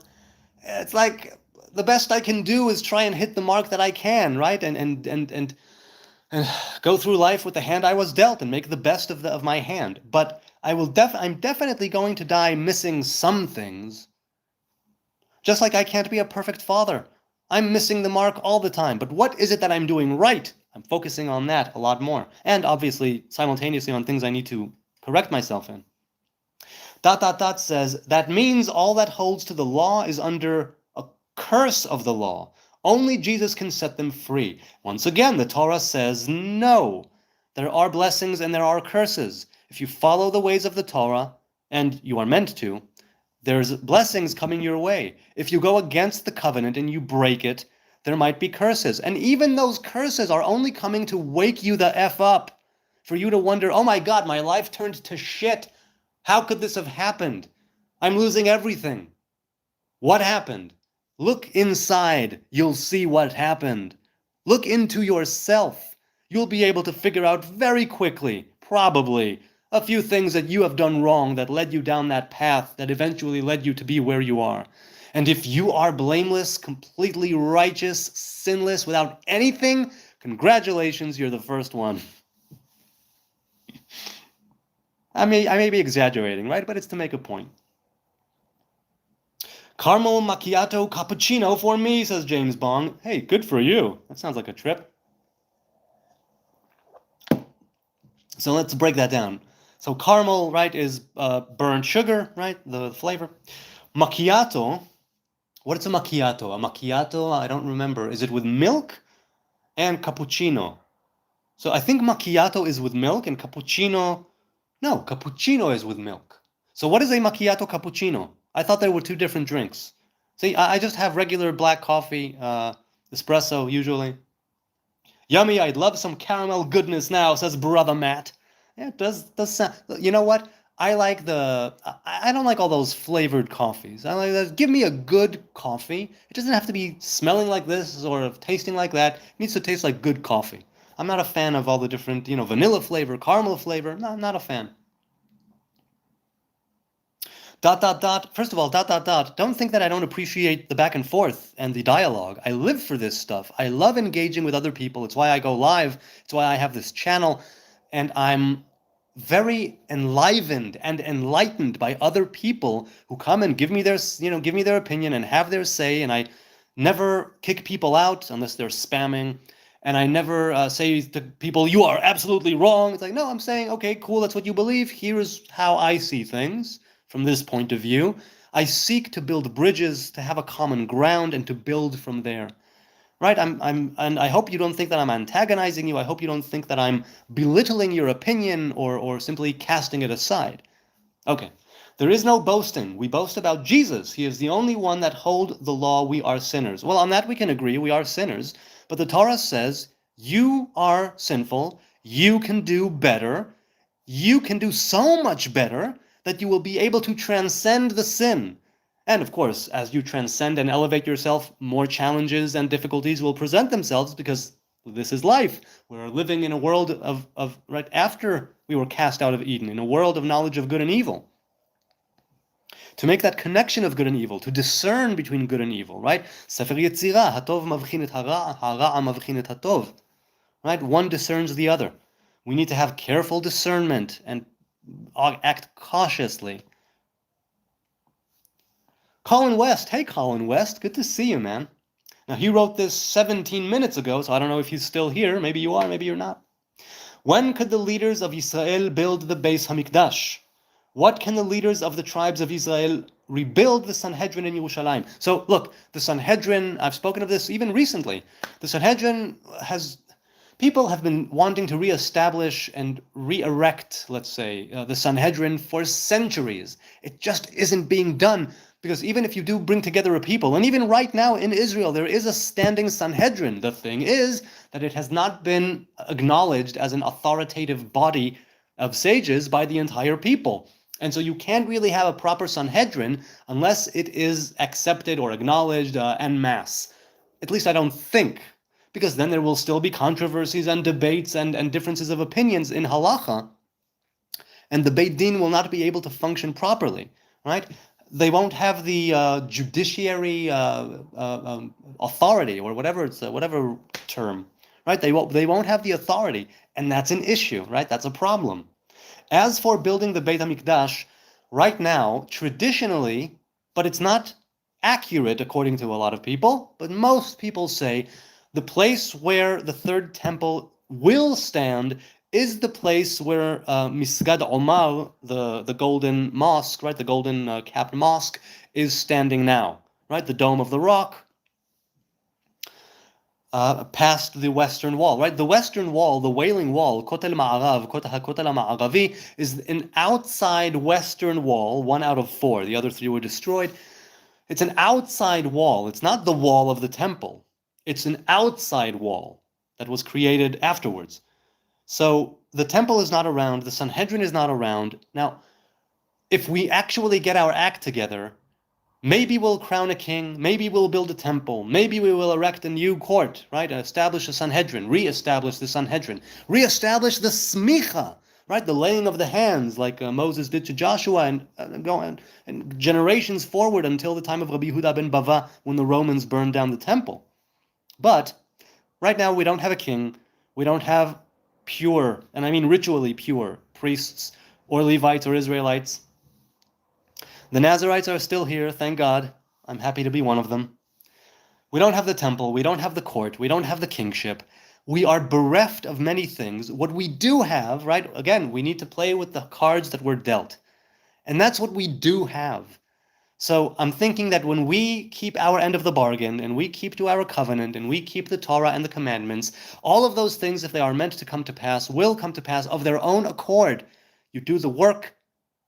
it's like the best I can do is try and hit the mark that I can, right? And go through life with the hand I was dealt and make the best of my hand. But I'm definitely going to die missing some things. Just like I can't be a perfect father. I'm missing the mark all the time. But what is it that I'm doing right? I'm focusing on that a lot more. And obviously, simultaneously on things I need to correct myself in. Says, that means all that holds to the law is under a curse of the law. Only Jesus can set them free. Once again, the Torah says no. There are blessings and there are curses. If you follow the ways of the Torah, and you are meant to, there's blessings coming your way. If you go against the covenant and you break it, there might be curses. And even those curses are only coming to wake you the F up, for you to wonder, oh my God, my life turned to shit. How could this have happened? I'm losing everything. What happened? Look inside. You'll see what happened. Look into yourself. You'll be able to figure out very quickly, probably, a few things that you have done wrong that led you down that path that eventually led you to be where you are. And if you are blameless, completely righteous, sinless, without anything, congratulations, you're the first one. I may be exaggerating, right? But it's to make a point. Caramel macchiato cappuccino for me, says James Bong. Hey, good for you. That sounds like a trip. So let's break that down. So caramel, right, is burnt sugar, right, the flavor. Macchiato, what is a macchiato? A macchiato, I don't remember. Is it with milk and cappuccino? So I think macchiato is with milk and cappuccino. No, cappuccino is with milk. So what is a macchiato cappuccino? I thought they were two different drinks. See, I just have regular black coffee, espresso usually. Yummy, I'd love some caramel goodness now, says Brother Matt. Yeah, it does sound. You know what? I like I don't like all those flavored coffees. I like that. Give me a good coffee. It doesn't have to be smelling like this or tasting like that. It needs to taste like good coffee. I'm not a fan of all the different, vanilla flavor, caramel flavor. No, I'm not a fan. Dot dot dot. First of all, dot dot dot. Don't think that I don't appreciate the back and forth and the dialogue. I live for this stuff. I love engaging with other people. It's why I go live. It's why I have this channel, and I'm very enlivened and enlightened by other people who come and give me their opinion and have their say. And I never kick people out unless they're spamming. And I never say to people, "You are absolutely wrong." It's like, no, I'm saying, okay, cool, that's what you believe. Here is how I see things from this point of view. I seek to build bridges, to have a common ground, and to build from there. Right? And I hope you don't think that I'm antagonizing you. I hope you don't think that I'm belittling your opinion or simply casting it aside. Okay. There is no boasting. We boast about Jesus. He is the only one that hold the law. We are sinners. Well, on that we can agree. We are sinners. But the Torah says, you are sinful. You can do better. You can do so much better that you will be able to transcend the sin. And of course, as you transcend and elevate yourself, more challenges and difficulties will present themselves because this is life. We're living in a world of right after we were cast out of Eden, in a world of knowledge of good and evil. To make that connection of good and evil, to discern between good and evil, right? Sefer Yetzirah, hatov mavchin et hara, hara mavchin et hatov. Right? One discerns the other. We need to have careful discernment and act cautiously. Colin West. Hey, Colin West. Good to see you, man. Now, he wrote this 17 minutes ago, so I don't know if he's still here. Maybe you are, maybe you're not. When could the leaders of Israel build the Beis Hamikdash? What can the leaders of the tribes of Israel rebuild the Sanhedrin in Yerushalayim? So, look, the Sanhedrin, I've spoken of this even recently. The Sanhedrin people have been wanting to reestablish and re-erect, let's say, the Sanhedrin for centuries. It just isn't being done. Because even if you do bring together a people, and even right now in Israel, there is a standing Sanhedrin. The thing is that it has not been acknowledged as an authoritative body of sages by the entire people. And so you can't really have a proper Sanhedrin unless it is accepted or acknowledged en masse. At least I don't think. Because then there will still be controversies and debates and differences of opinions in halacha. And the Beit Din will not be able to function properly, right? They won't have the judiciary authority or whatever term, right? They won't have the authority, and that's an issue, right? That's a problem. As for building the Beit HaMikdash, right now, traditionally, but it's not accurate according to a lot of people, but most people say the place where the third temple will stand is the place where Misgad Omar, the golden mosque, right, the golden capped mosque, is standing now, right, the Dome of the Rock, past the Western Wall, right? The Western Wall, the Wailing Wall, Kotel Ma'arav, Kotel Ma'aravi, is an outside Western wall, 1 out of 4. The other 3 were destroyed. It's an outside wall. It's not the wall of the temple. It's an outside wall that was created afterwards. So the temple is not around, the Sanhedrin is not around. Now, if we actually get our act together, maybe we'll crown a king, maybe we'll build a temple, maybe we will erect a new court, right? Establish a Sanhedrin, re-establish the Sanhedrin, re-establish the smicha, right? The laying of the hands, like Moses did to Joshua, and generations forward until the time of Rabbi Yehuda ben Bava, when the Romans burned down the temple. But right now we don't have a king, we don't have pure, and I mean ritually pure, priests or Levites or Israelites. The Nazarites are still here, thank God. I'm happy to be one of them. We don't have the temple, we don't have the court, we don't have the kingship. We are bereft of many things. What we do have, right? Again, we need to play with the cards that we're dealt. And that's what we do have. So I'm thinking that when we keep our end of the bargain and we keep to our covenant and we keep the Torah and the commandments, all of those things, if they are meant to come to pass, will come to pass of their own accord. You do the work,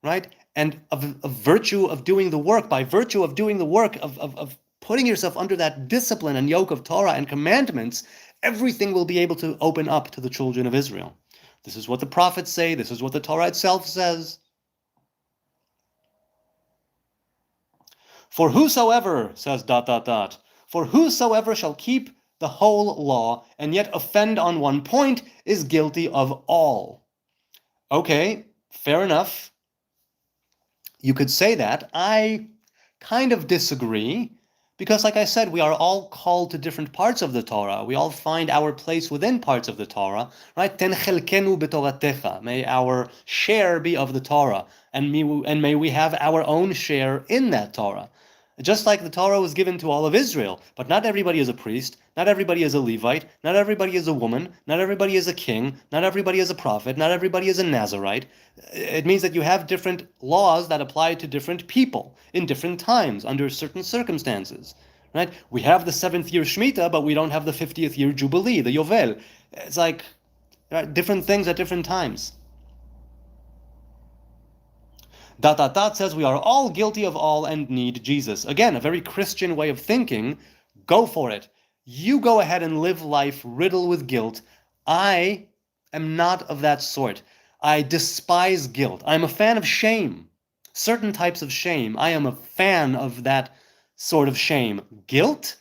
right? And of virtue of doing the work, by virtue of doing the work, of putting yourself under that discipline and yoke of Torah and commandments, everything will be able to open up to the children of Israel. This is what the prophets say. This is what the Torah itself says. For whosoever, says ... for whosoever shall keep the whole law and yet offend on one point is guilty of all. Okay, fair enough. You could say that. I kind of disagree, because like I said, we are all called to different parts of the Torah. We all find our place within parts of the Torah, right? Ten chelkenu b'toratecha. May our share be of the Torah, and may we have our own share in that Torah. Just like the Torah was given to all of Israel, but not everybody is a priest, not everybody is a Levite, not everybody is a woman, not everybody is a king, not everybody is a prophet, not everybody is a Nazarite. It means that you have different laws that apply to different people in different times under certain circumstances, right? We have the 7th year Shemitah, but we don't have the 50th year Jubilee, the Yovel. It's like different things at different times. ... says we are all guilty of all and need Jesus. Again, a very Christian way of thinking. Go for it. You go ahead and live life riddled with guilt. I am not of that sort. I despise guilt. I'm a fan of shame. Certain types of shame. I am a fan of that sort of shame. Guilt?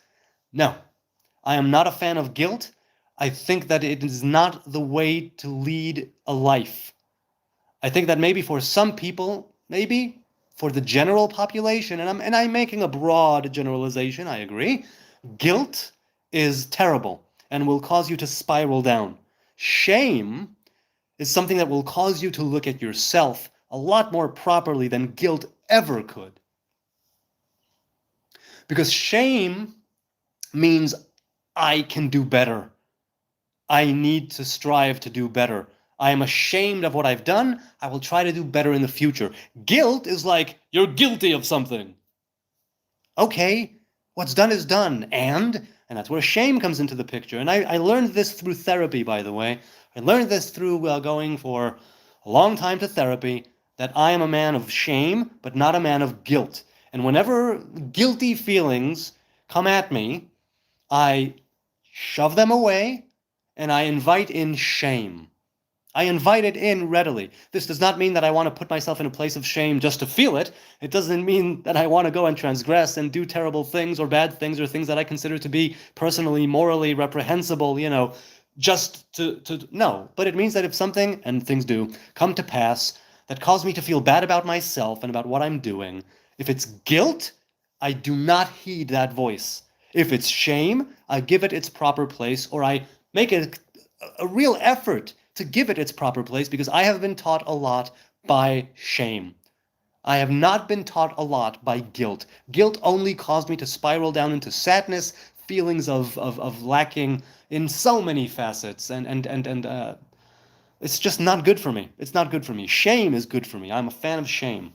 No. I am not a fan of guilt. I think that it is not the way to lead a life. I think that maybe for some people, maybe for the general population, and I'm making a broad generalization, I agree, guilt is terrible and will cause you to spiral down. Shame is something that will cause you to look at yourself a lot more properly than guilt ever could. Because shame means I can do better. I need to strive to do better. I am ashamed of what I've done. I will try to do better in the future. Guilt is like, you're guilty of something. Okay, what's done is done. And that's where shame comes into the picture. And I learned this through therapy, by the way. I learned this through going for a long time to therapy, that I am a man of shame, but not a man of guilt. And whenever guilty feelings come at me, I shove them away and I invite in shame. I invite it in readily. This does not mean that I want to put myself in a place of shame just to feel it. It doesn't mean that I want to go and transgress and do terrible things or bad things or things that I consider to be personally, morally reprehensible, just to no. But it means that if something, and things do, come to pass that cause me to feel bad about myself and about what I'm doing, if it's guilt, I do not heed that voice. If it's shame, I give it its proper place, or I make it a real effort to give it its proper place, because I have been taught a lot by shame. I have not been taught a lot by guilt. Guilt only caused me to spiral down into sadness, feelings of lacking in so many facets, and it's just not good for me. It's not good for me. Shame is good for me. I'm a fan of shame.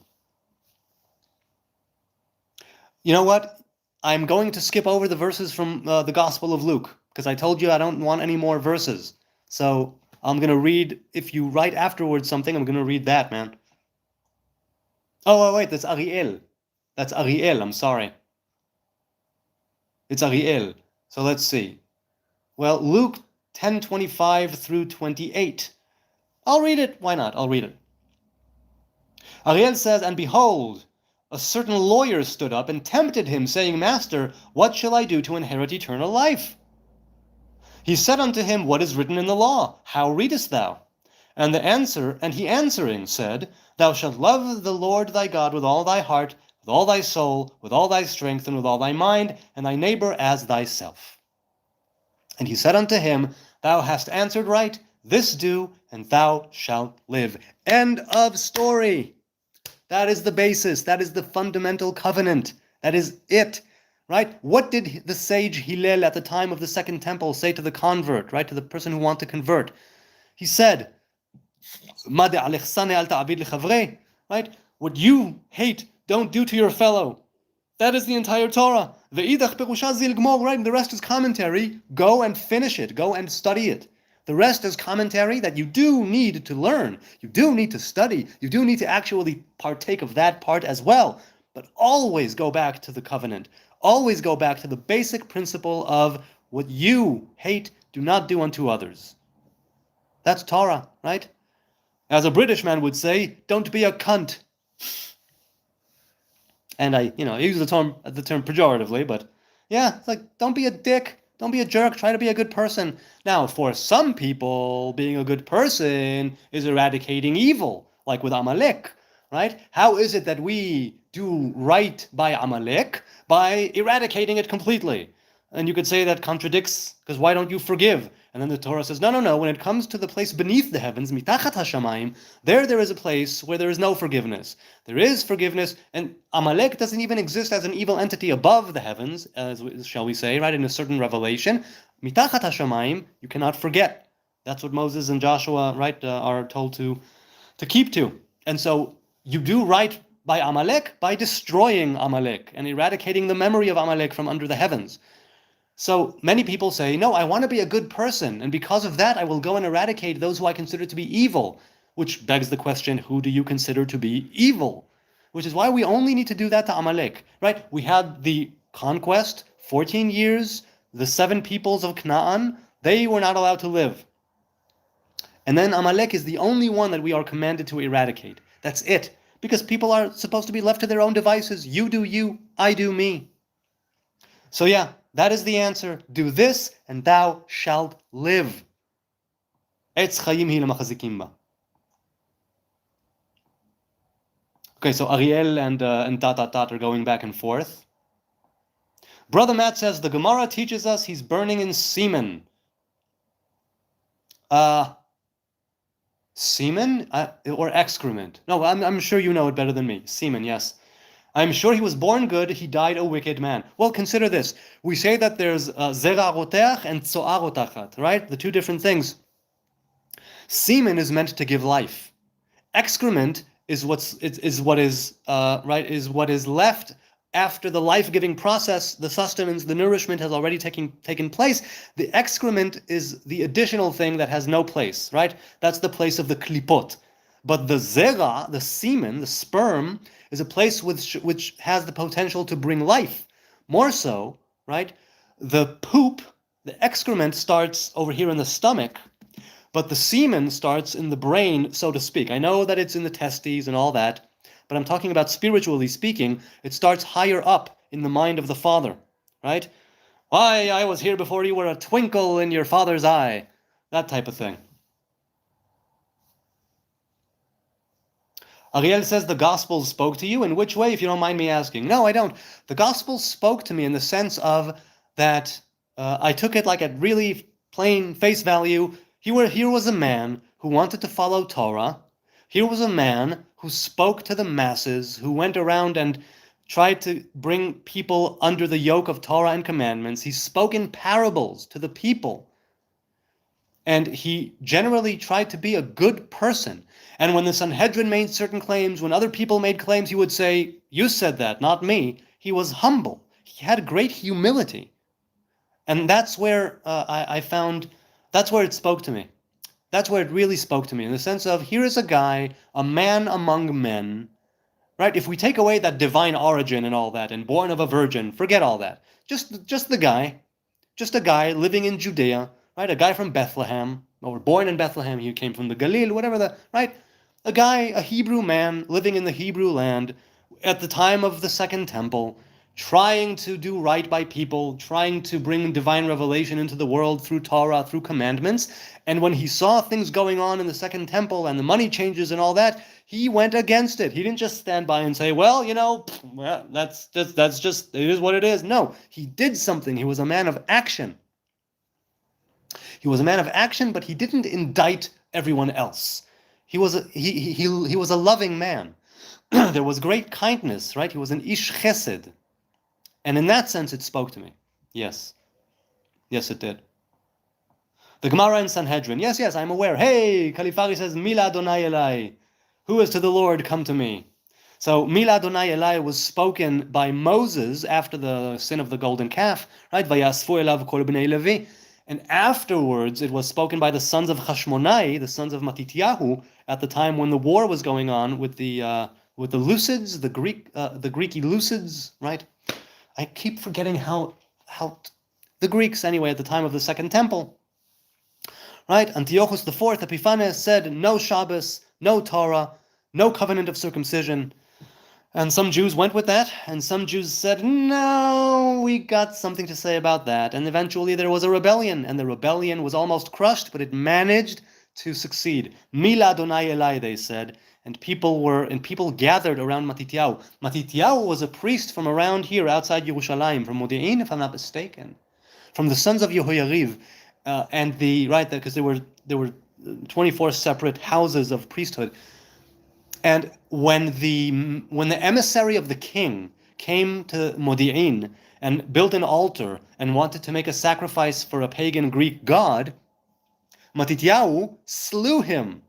You know what? I'm going to skip over the verses from the Gospel of Luke, because I told you I don't want any more verses. So I'm going to read, if you write afterwards something, I'm going to read that, man. Oh, wait, that's Ariel. That's Ariel, I'm sorry. It's Ariel. So let's see. Well, Luke 10:25 through 28. I'll read it. Why not? I'll read it. Ariel says, "And behold, a certain lawyer stood up and tempted him, saying, 'Master, what shall I do to inherit eternal life?' He said unto him, 'What is written in the law? How readest thou?' And he answering said, 'Thou shalt love the Lord thy God with all thy heart, with all thy soul, with all thy strength, and with all thy mind, and thy neighbor as thyself.' And he said unto him, 'Thou hast answered right. This do, and thou shalt live.'" End of story. That is the basis. That is the fundamental covenant That is it, right? What did the sage Hillel at the time of the Second Temple say to the convert, right? To the person who wanted to convert? He said, right? What you hate, don't do to your fellow. That is the entire Torah. Right? The rest is commentary. Go and finish it. Go and study it. The rest is commentary that you do need to learn. You do need to study. You do need to actually partake of that part as well. But always go back to the covenant. Always go back to the basic principle of what you hate, do not do unto others. That's Torah, right? As a British man would say, don't be a cunt. And I use the term pejoratively, but yeah, it's like, don't be a dick, don't be a jerk, try to be a good person. Now, for some people, being a good person is eradicating evil, like with Amalek, right? How is it that we do right by Amalek? By eradicating it completely. And you could say that contradicts, because why don't you forgive? And then the Torah says, no, when it comes to the place beneath the heavens, mitachat hashamayim, there is a place where there is no forgiveness. There is forgiveness, and Amalek doesn't even exist as an evil entity above the heavens, as shall we say, right, in a certain revelation. Mitachat hashamayim, you cannot forget. That's what Moses and Joshua, right, are told to keep to. And so you do right by Amalek by destroying Amalek and eradicating the memory of Amalek from under the heavens. So many people say, no, I want to be a good person, and because of that I will go and eradicate those who I consider to be evil, which begs the question, who do you consider to be evil? Which is why we only need to do that to Amalek, right? We had the conquest, 14 years, the 7 peoples of Canaan, they were not allowed to live. And then Amalek is the only one that we are commanded to eradicate. That's it. Because people are supposed to be left to their own devices. You do you, I do me. So yeah, that is the answer. Do this, and thou shalt live. Etz chayim hi lemachazikim ba. Okay, so Ariel and are going back and forth. Brother Matt says, the Gemara teaches us he's burning in semen. Semen? Or excrement? No, I'm sure you know it better than me. Semen, yes. I'm sure he was born good, he died a wicked man. Well, consider this. We say that there's zera roteach and tzoa rotachat, right? The two different things. Semen is meant to give life. Excrement is what is left after the life-giving process, the sustenance, the nourishment has already taken place. The excrement is the additional thing that has no place, right? That's the place of the klipot. But the zera, the semen, the sperm, is a place which has the potential to bring life. More so, right? The poop, the excrement starts over here in the stomach, but the semen starts in the brain, so to speak. I know that it's in the testes and all that, but I'm talking about spiritually speaking. It starts higher up in the mind of the father, right? Why, I was here before you were a twinkle in your father's eye. That type of thing. Ariel says the Gospels spoke to you. In which way, if you don't mind me asking? No, I don't. The Gospels spoke to me in the sense of that I took it like at really plain face value. Here was a man who wanted to follow Torah. Here was a man who spoke to the masses, who went around and tried to bring people under the yoke of Torah and commandments. He spoke in parables to the people. And he generally tried to be a good person. And when the Sanhedrin made certain claims, when other people made claims, he would say, you said that, not me. He was humble. He had great humility. And that's where I found, that's where it spoke to me. That's where it really spoke to me, in the sense of, here is a guy, a man among men, right? If we take away that divine origin and all that, and born of a virgin, forget all that. Just the guy, just a guy living in Judea, right? A guy from Bethlehem, or born in Bethlehem, he came from the Galil, whatever right? A guy, a Hebrew man, living in the Hebrew land, at the time of the Second Temple, trying to do right by people, trying to bring divine revelation into the world through Torah, through commandments. And when he saw things going on in the Second Temple and the money changes and all that, he went against it. He didn't just stand by and say, well, that's just, it is what it is. No, he did something. He was a man of action. He was a man of action, but he didn't indict everyone else. He was a loving man. There was great kindness, right? He was an ish chesed. And in that sense, it spoke to me. Yes. Yes, it did. The Gemara in Sanhedrin. Yes, yes, I'm aware. Hey, Kalifari says, Mila Adonai Elai. Who is to the Lord, come to me. So, Mila Adonai Elai was spoken by Moses after the sin of the golden calf, right? Vayasfu elav kol bnei Levi. And afterwards, it was spoken by the sons of Hashmonai, the sons of Matityahu, at the time when the war was going on with the Lucids, the Greek Lucids, right? I keep forgetting how the Greeks, anyway, at the time of the Second Temple, right? Antiochus IV Epiphanes said, no Shabbos, no Torah, no covenant of circumcision. And some Jews went with that, and some Jews said, no, we got something to say about that. And eventually there was a rebellion, and the rebellion was almost crushed, but it managed to succeed. Mila Adonai Elai, they said, and people gathered around Matityahu. Matityahu was a priest from around here, outside Yerushalayim, from Modi'in, if I'm not mistaken, from the sons of Yehoyariv, because there were 24 separate houses of priesthood. And when the emissary of the king came to Modi'in and built an altar and wanted to make a sacrifice for a pagan Greek god, Matityahu slew him.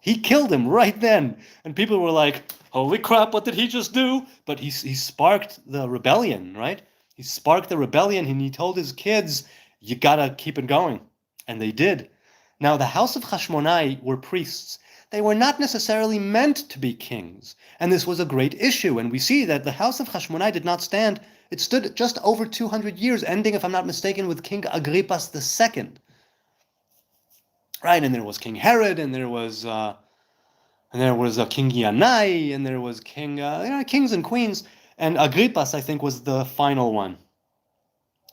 He killed him right then. And people were like, holy crap, what did he just do? But he sparked the rebellion, right? He sparked the rebellion, and he told his kids, you gotta keep it going. And they did. Now, the house of Hashmonai were priests. They were not necessarily meant to be kings, and this was a great issue. And we see that the house of Hashmonai did not stand. It stood just over 200 years, ending, if I'm not mistaken, with King Agrippas II. Right, and there was King Herod, and there was King Yanai, and there was kings and queens. And Agrippas, I think, was the final one,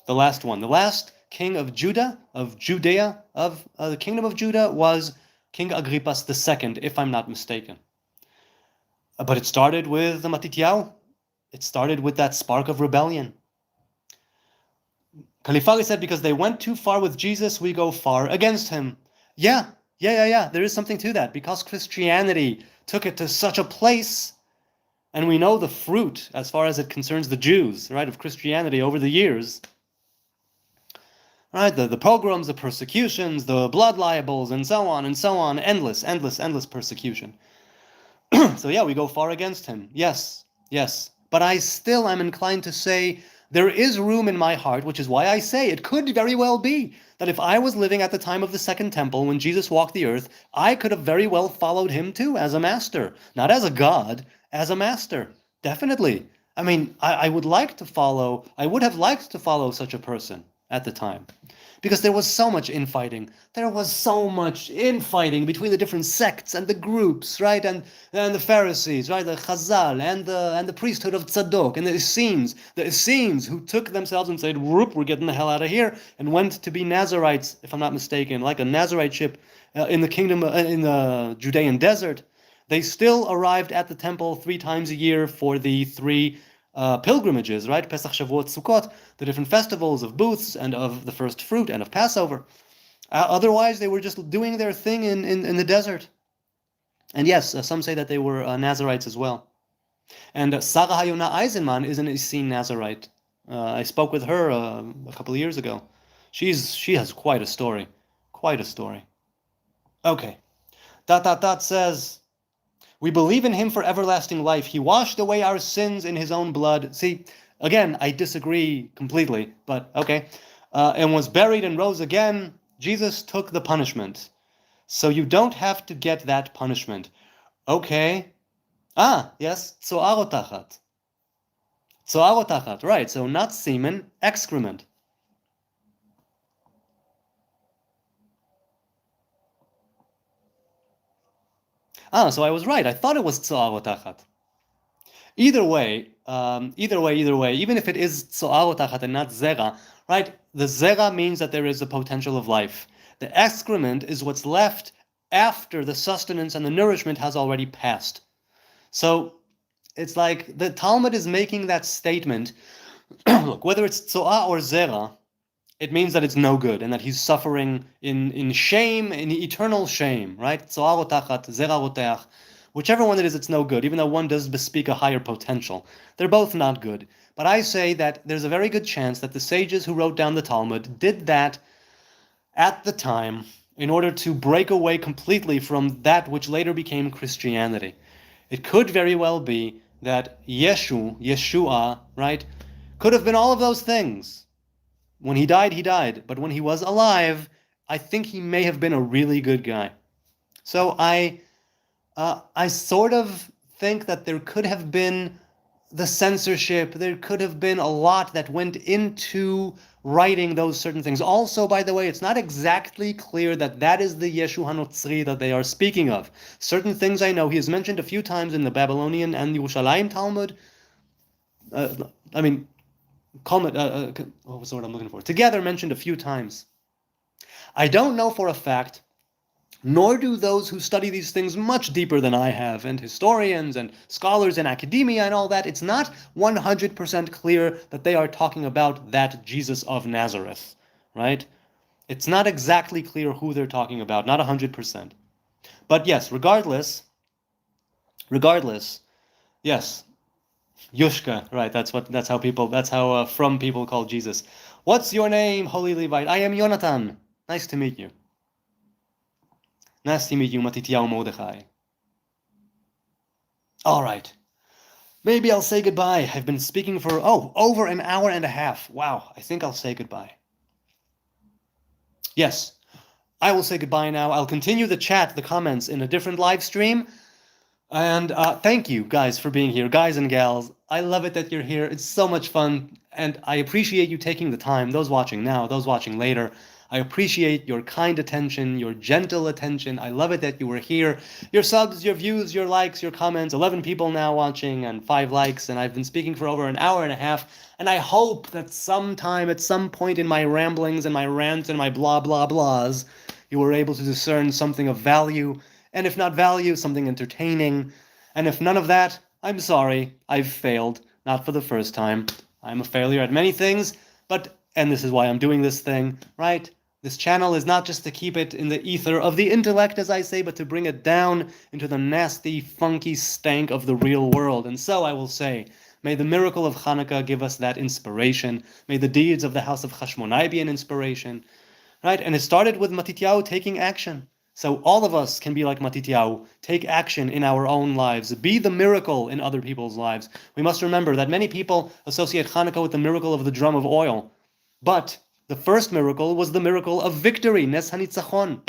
the last one, the last king of Judah, of the kingdom of Judah was King Agrippas II, if I'm not mistaken. But it started with the Matityahu. It started with that spark of rebellion. Kalifari said, because they went too far with Jesus, we go far against him. Yeah. There is something to that. Because Christianity took it to such a place, and we know the fruit as far as it concerns the Jews, right, of Christianity over the years. Right, the pogroms, the persecutions, the blood libels, and so on, endless persecution. So yeah, we go far against him. Yes. But I still am inclined to say there is room in my heart, which is why I say it could very well be that if I was living at the time of the Second Temple, when Jesus walked the earth, I could have very well followed him too, as a master. Not as a god, as a master. Definitely. I mean, I would have liked to follow such a person at the time, because there was so much infighting. There was so much infighting between the different sects and the groups, right? And the Pharisees, right? The Chazal and the priesthood of Tzadok, and the Essenes who took themselves and said, "Whoop, we're getting the hell out of here," and went to be Nazarites, if I'm not mistaken, like a Nazarite ship in the kingdom in the Judean desert. They still arrived at the temple 3 times a year for the 3 pilgrimages, right? Pesach, Shavuot, Sukkot, the different festivals of booths and of the first fruit and of Passover. Otherwise, they were just doing their thing in the desert. And yes, some say that they were Nazarites as well. And Sarah Hayona Eisenman is an Essene Nazarite. I spoke with her a couple of years ago. She has quite a story. Okay. Dot says, we believe in him for everlasting life. He washed away our sins in his own blood. See, again, I disagree completely, but okay. And was buried and rose again. Jesus took the punishment. So you don't have to get that punishment. Okay. Yes. Tzoarotachat. Right. So not semen, excrement. So I was right. I thought it was tzoarotachat. Either way, even if it is tzoarotachat and not zera, right? The zera means that there is a potential of life. The excrement is what's left after the sustenance and the nourishment has already passed. So it's like the Talmud is making that statement. Look, whether it's tzoah or zera, it means that it's no good and that he's suffering in shame, in eternal shame, right? Tzoah rotachat, zera roteach. Whichever one it is, it's no good, even though one does bespeak a higher potential. They're both not good. But I say that there's a very good chance that the sages who wrote down the Talmud did that at the time in order to break away completely from that which later became Christianity. It could very well be that Yeshua, right, could have been all of those things. When he died, but when he was alive, I think he may have been a really good guy. So I sort of think that there could have been the censorship, there could have been a lot that went into writing those certain things. Also, by the way, it's not exactly clear that that is the Yeshu HaNotzri that they are speaking of. Certain things I know he has mentioned a few times in the Babylonian and Yerushalayim Talmud. I mean, what was the word I'm looking for? Together mentioned a few times. I don't know for a fact, nor do those who study these things much deeper than I have, and historians and scholars in academia and all that, it's not 100% clear that they are talking about that Jesus of Nazareth, right? It's not exactly clear who they're talking about, not 100%. But yes, regardless, yes, Yushka, right, that's how from people call Jesus. What's your name, Holy Levite? I am Yonatan. Nice to meet you. Nice to meet you, Matityahu Mordechai. All right. Maybe I'll say goodbye. I've been speaking for, over an hour and a half. Wow, I think I'll say goodbye. Yes, I will say goodbye now. I'll continue the chat, the comments in a different live stream. And thank you, guys, for being here. Guys and gals, I love it that you're here. It's so much fun. And I appreciate you taking the time, those watching now, those watching later. I appreciate your kind attention, your gentle attention. I love it that you were here. Your subs, your views, your likes, your comments. 11 people now watching and 5 likes. And I've been speaking for over an hour and a half. And I hope that sometime, at some point in my ramblings and my rants and my blah, blah, blahs, you were able to discern something of value. And if not value, something entertaining. And if none of that, I'm sorry. I've failed. Not for the first time. I'm a failure at many things. And this is why I'm doing this thing, right? This channel is not just to keep it in the ether of the intellect, as I say, but to bring it down into the nasty, funky stank of the real world. And so I will say, may the miracle of Hanukkah give us that inspiration. May the deeds of the house of Hashmonai be an inspiration. Right? And it started with Matityahu taking action. So all of us can be like Matityahu, take action in our own lives, be the miracle in other people's lives. We must remember that many people associate Hanukkah with the miracle of the drum of oil. But the first miracle was the miracle of victory, Nes HaNitzachon.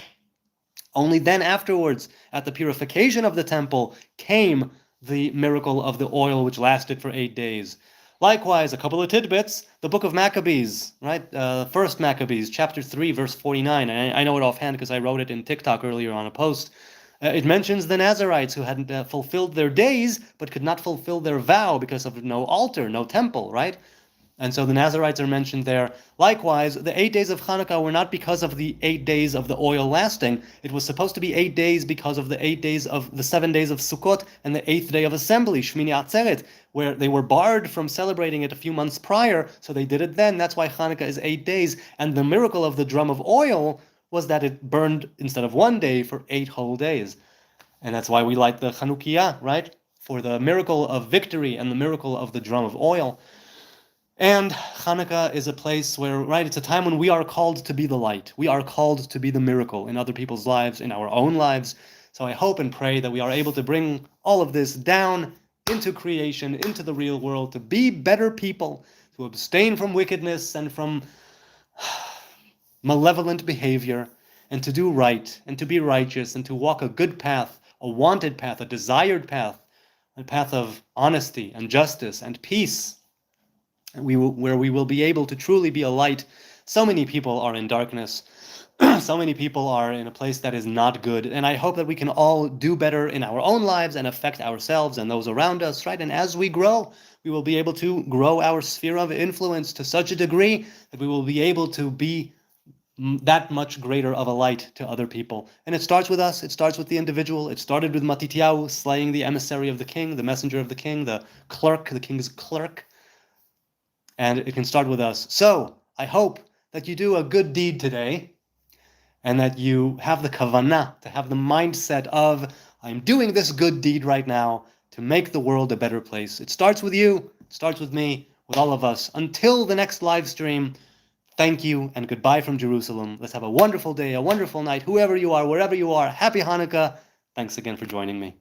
Only then afterwards, at the purification of the temple, came the miracle of the oil, which lasted for 8 days. Likewise, a couple of tidbits, the book of Maccabees, right? First Maccabees, chapter 3, verse 49. And I know it offhand because I wrote it in TikTok earlier on a post. It mentions the Nazarites who hadn't fulfilled their days, but could not fulfill their vow because of no altar, no temple, right? And so the Nazarites are mentioned there. Likewise, the 8 days of Hanukkah were not because of the 8 days of the oil lasting. It was supposed to be 8 days because of the 8 days of the 7 days of Sukkot and the 8th day of assembly, Shmini Atzeret, where they were barred from celebrating it a few months prior, so they did it then. That's why Hanukkah is 8 days. And the miracle of the drum of oil was that it burned instead of 1 day for 8 whole days. And that's why we light the Chanukiah, right? For the miracle of victory and the miracle of the drum of oil. And Hanukkah is a place where, right, it's a time when we are called to be the light. We are called to be the miracle in other people's lives, in our own lives. So I hope and pray that we are able to bring all of this down into creation, into the real world, to be better people, to abstain from wickedness and from malevolent behavior, and to do right, and to be righteous, and to walk a good path, a wanted path, a desired path, a path of honesty and justice and peace, where we will be able to truly be a light. So many people are in darkness. So many people are in a place that is not good. And I hope that we can all do better in our own lives and affect ourselves and those around us, right? And as we grow, we will be able to grow our sphere of influence to such a degree that we will be able to be that much greater of a light to other people. And it starts with us. It starts with the individual. It started with Matityahu slaying the emissary of the king, the messenger of the king, the clerk, the king's clerk. And it can start with us. So I hope that you do a good deed today and that you have the kavanah, to have the mindset of, I'm doing this good deed right now to make the world a better place. It starts with you, it starts with me, with all of us. Until the next live stream, thank you and goodbye from Jerusalem. Let's have a wonderful day, a wonderful night, whoever you are, wherever you are. Happy Hanukkah. Thanks again for joining me.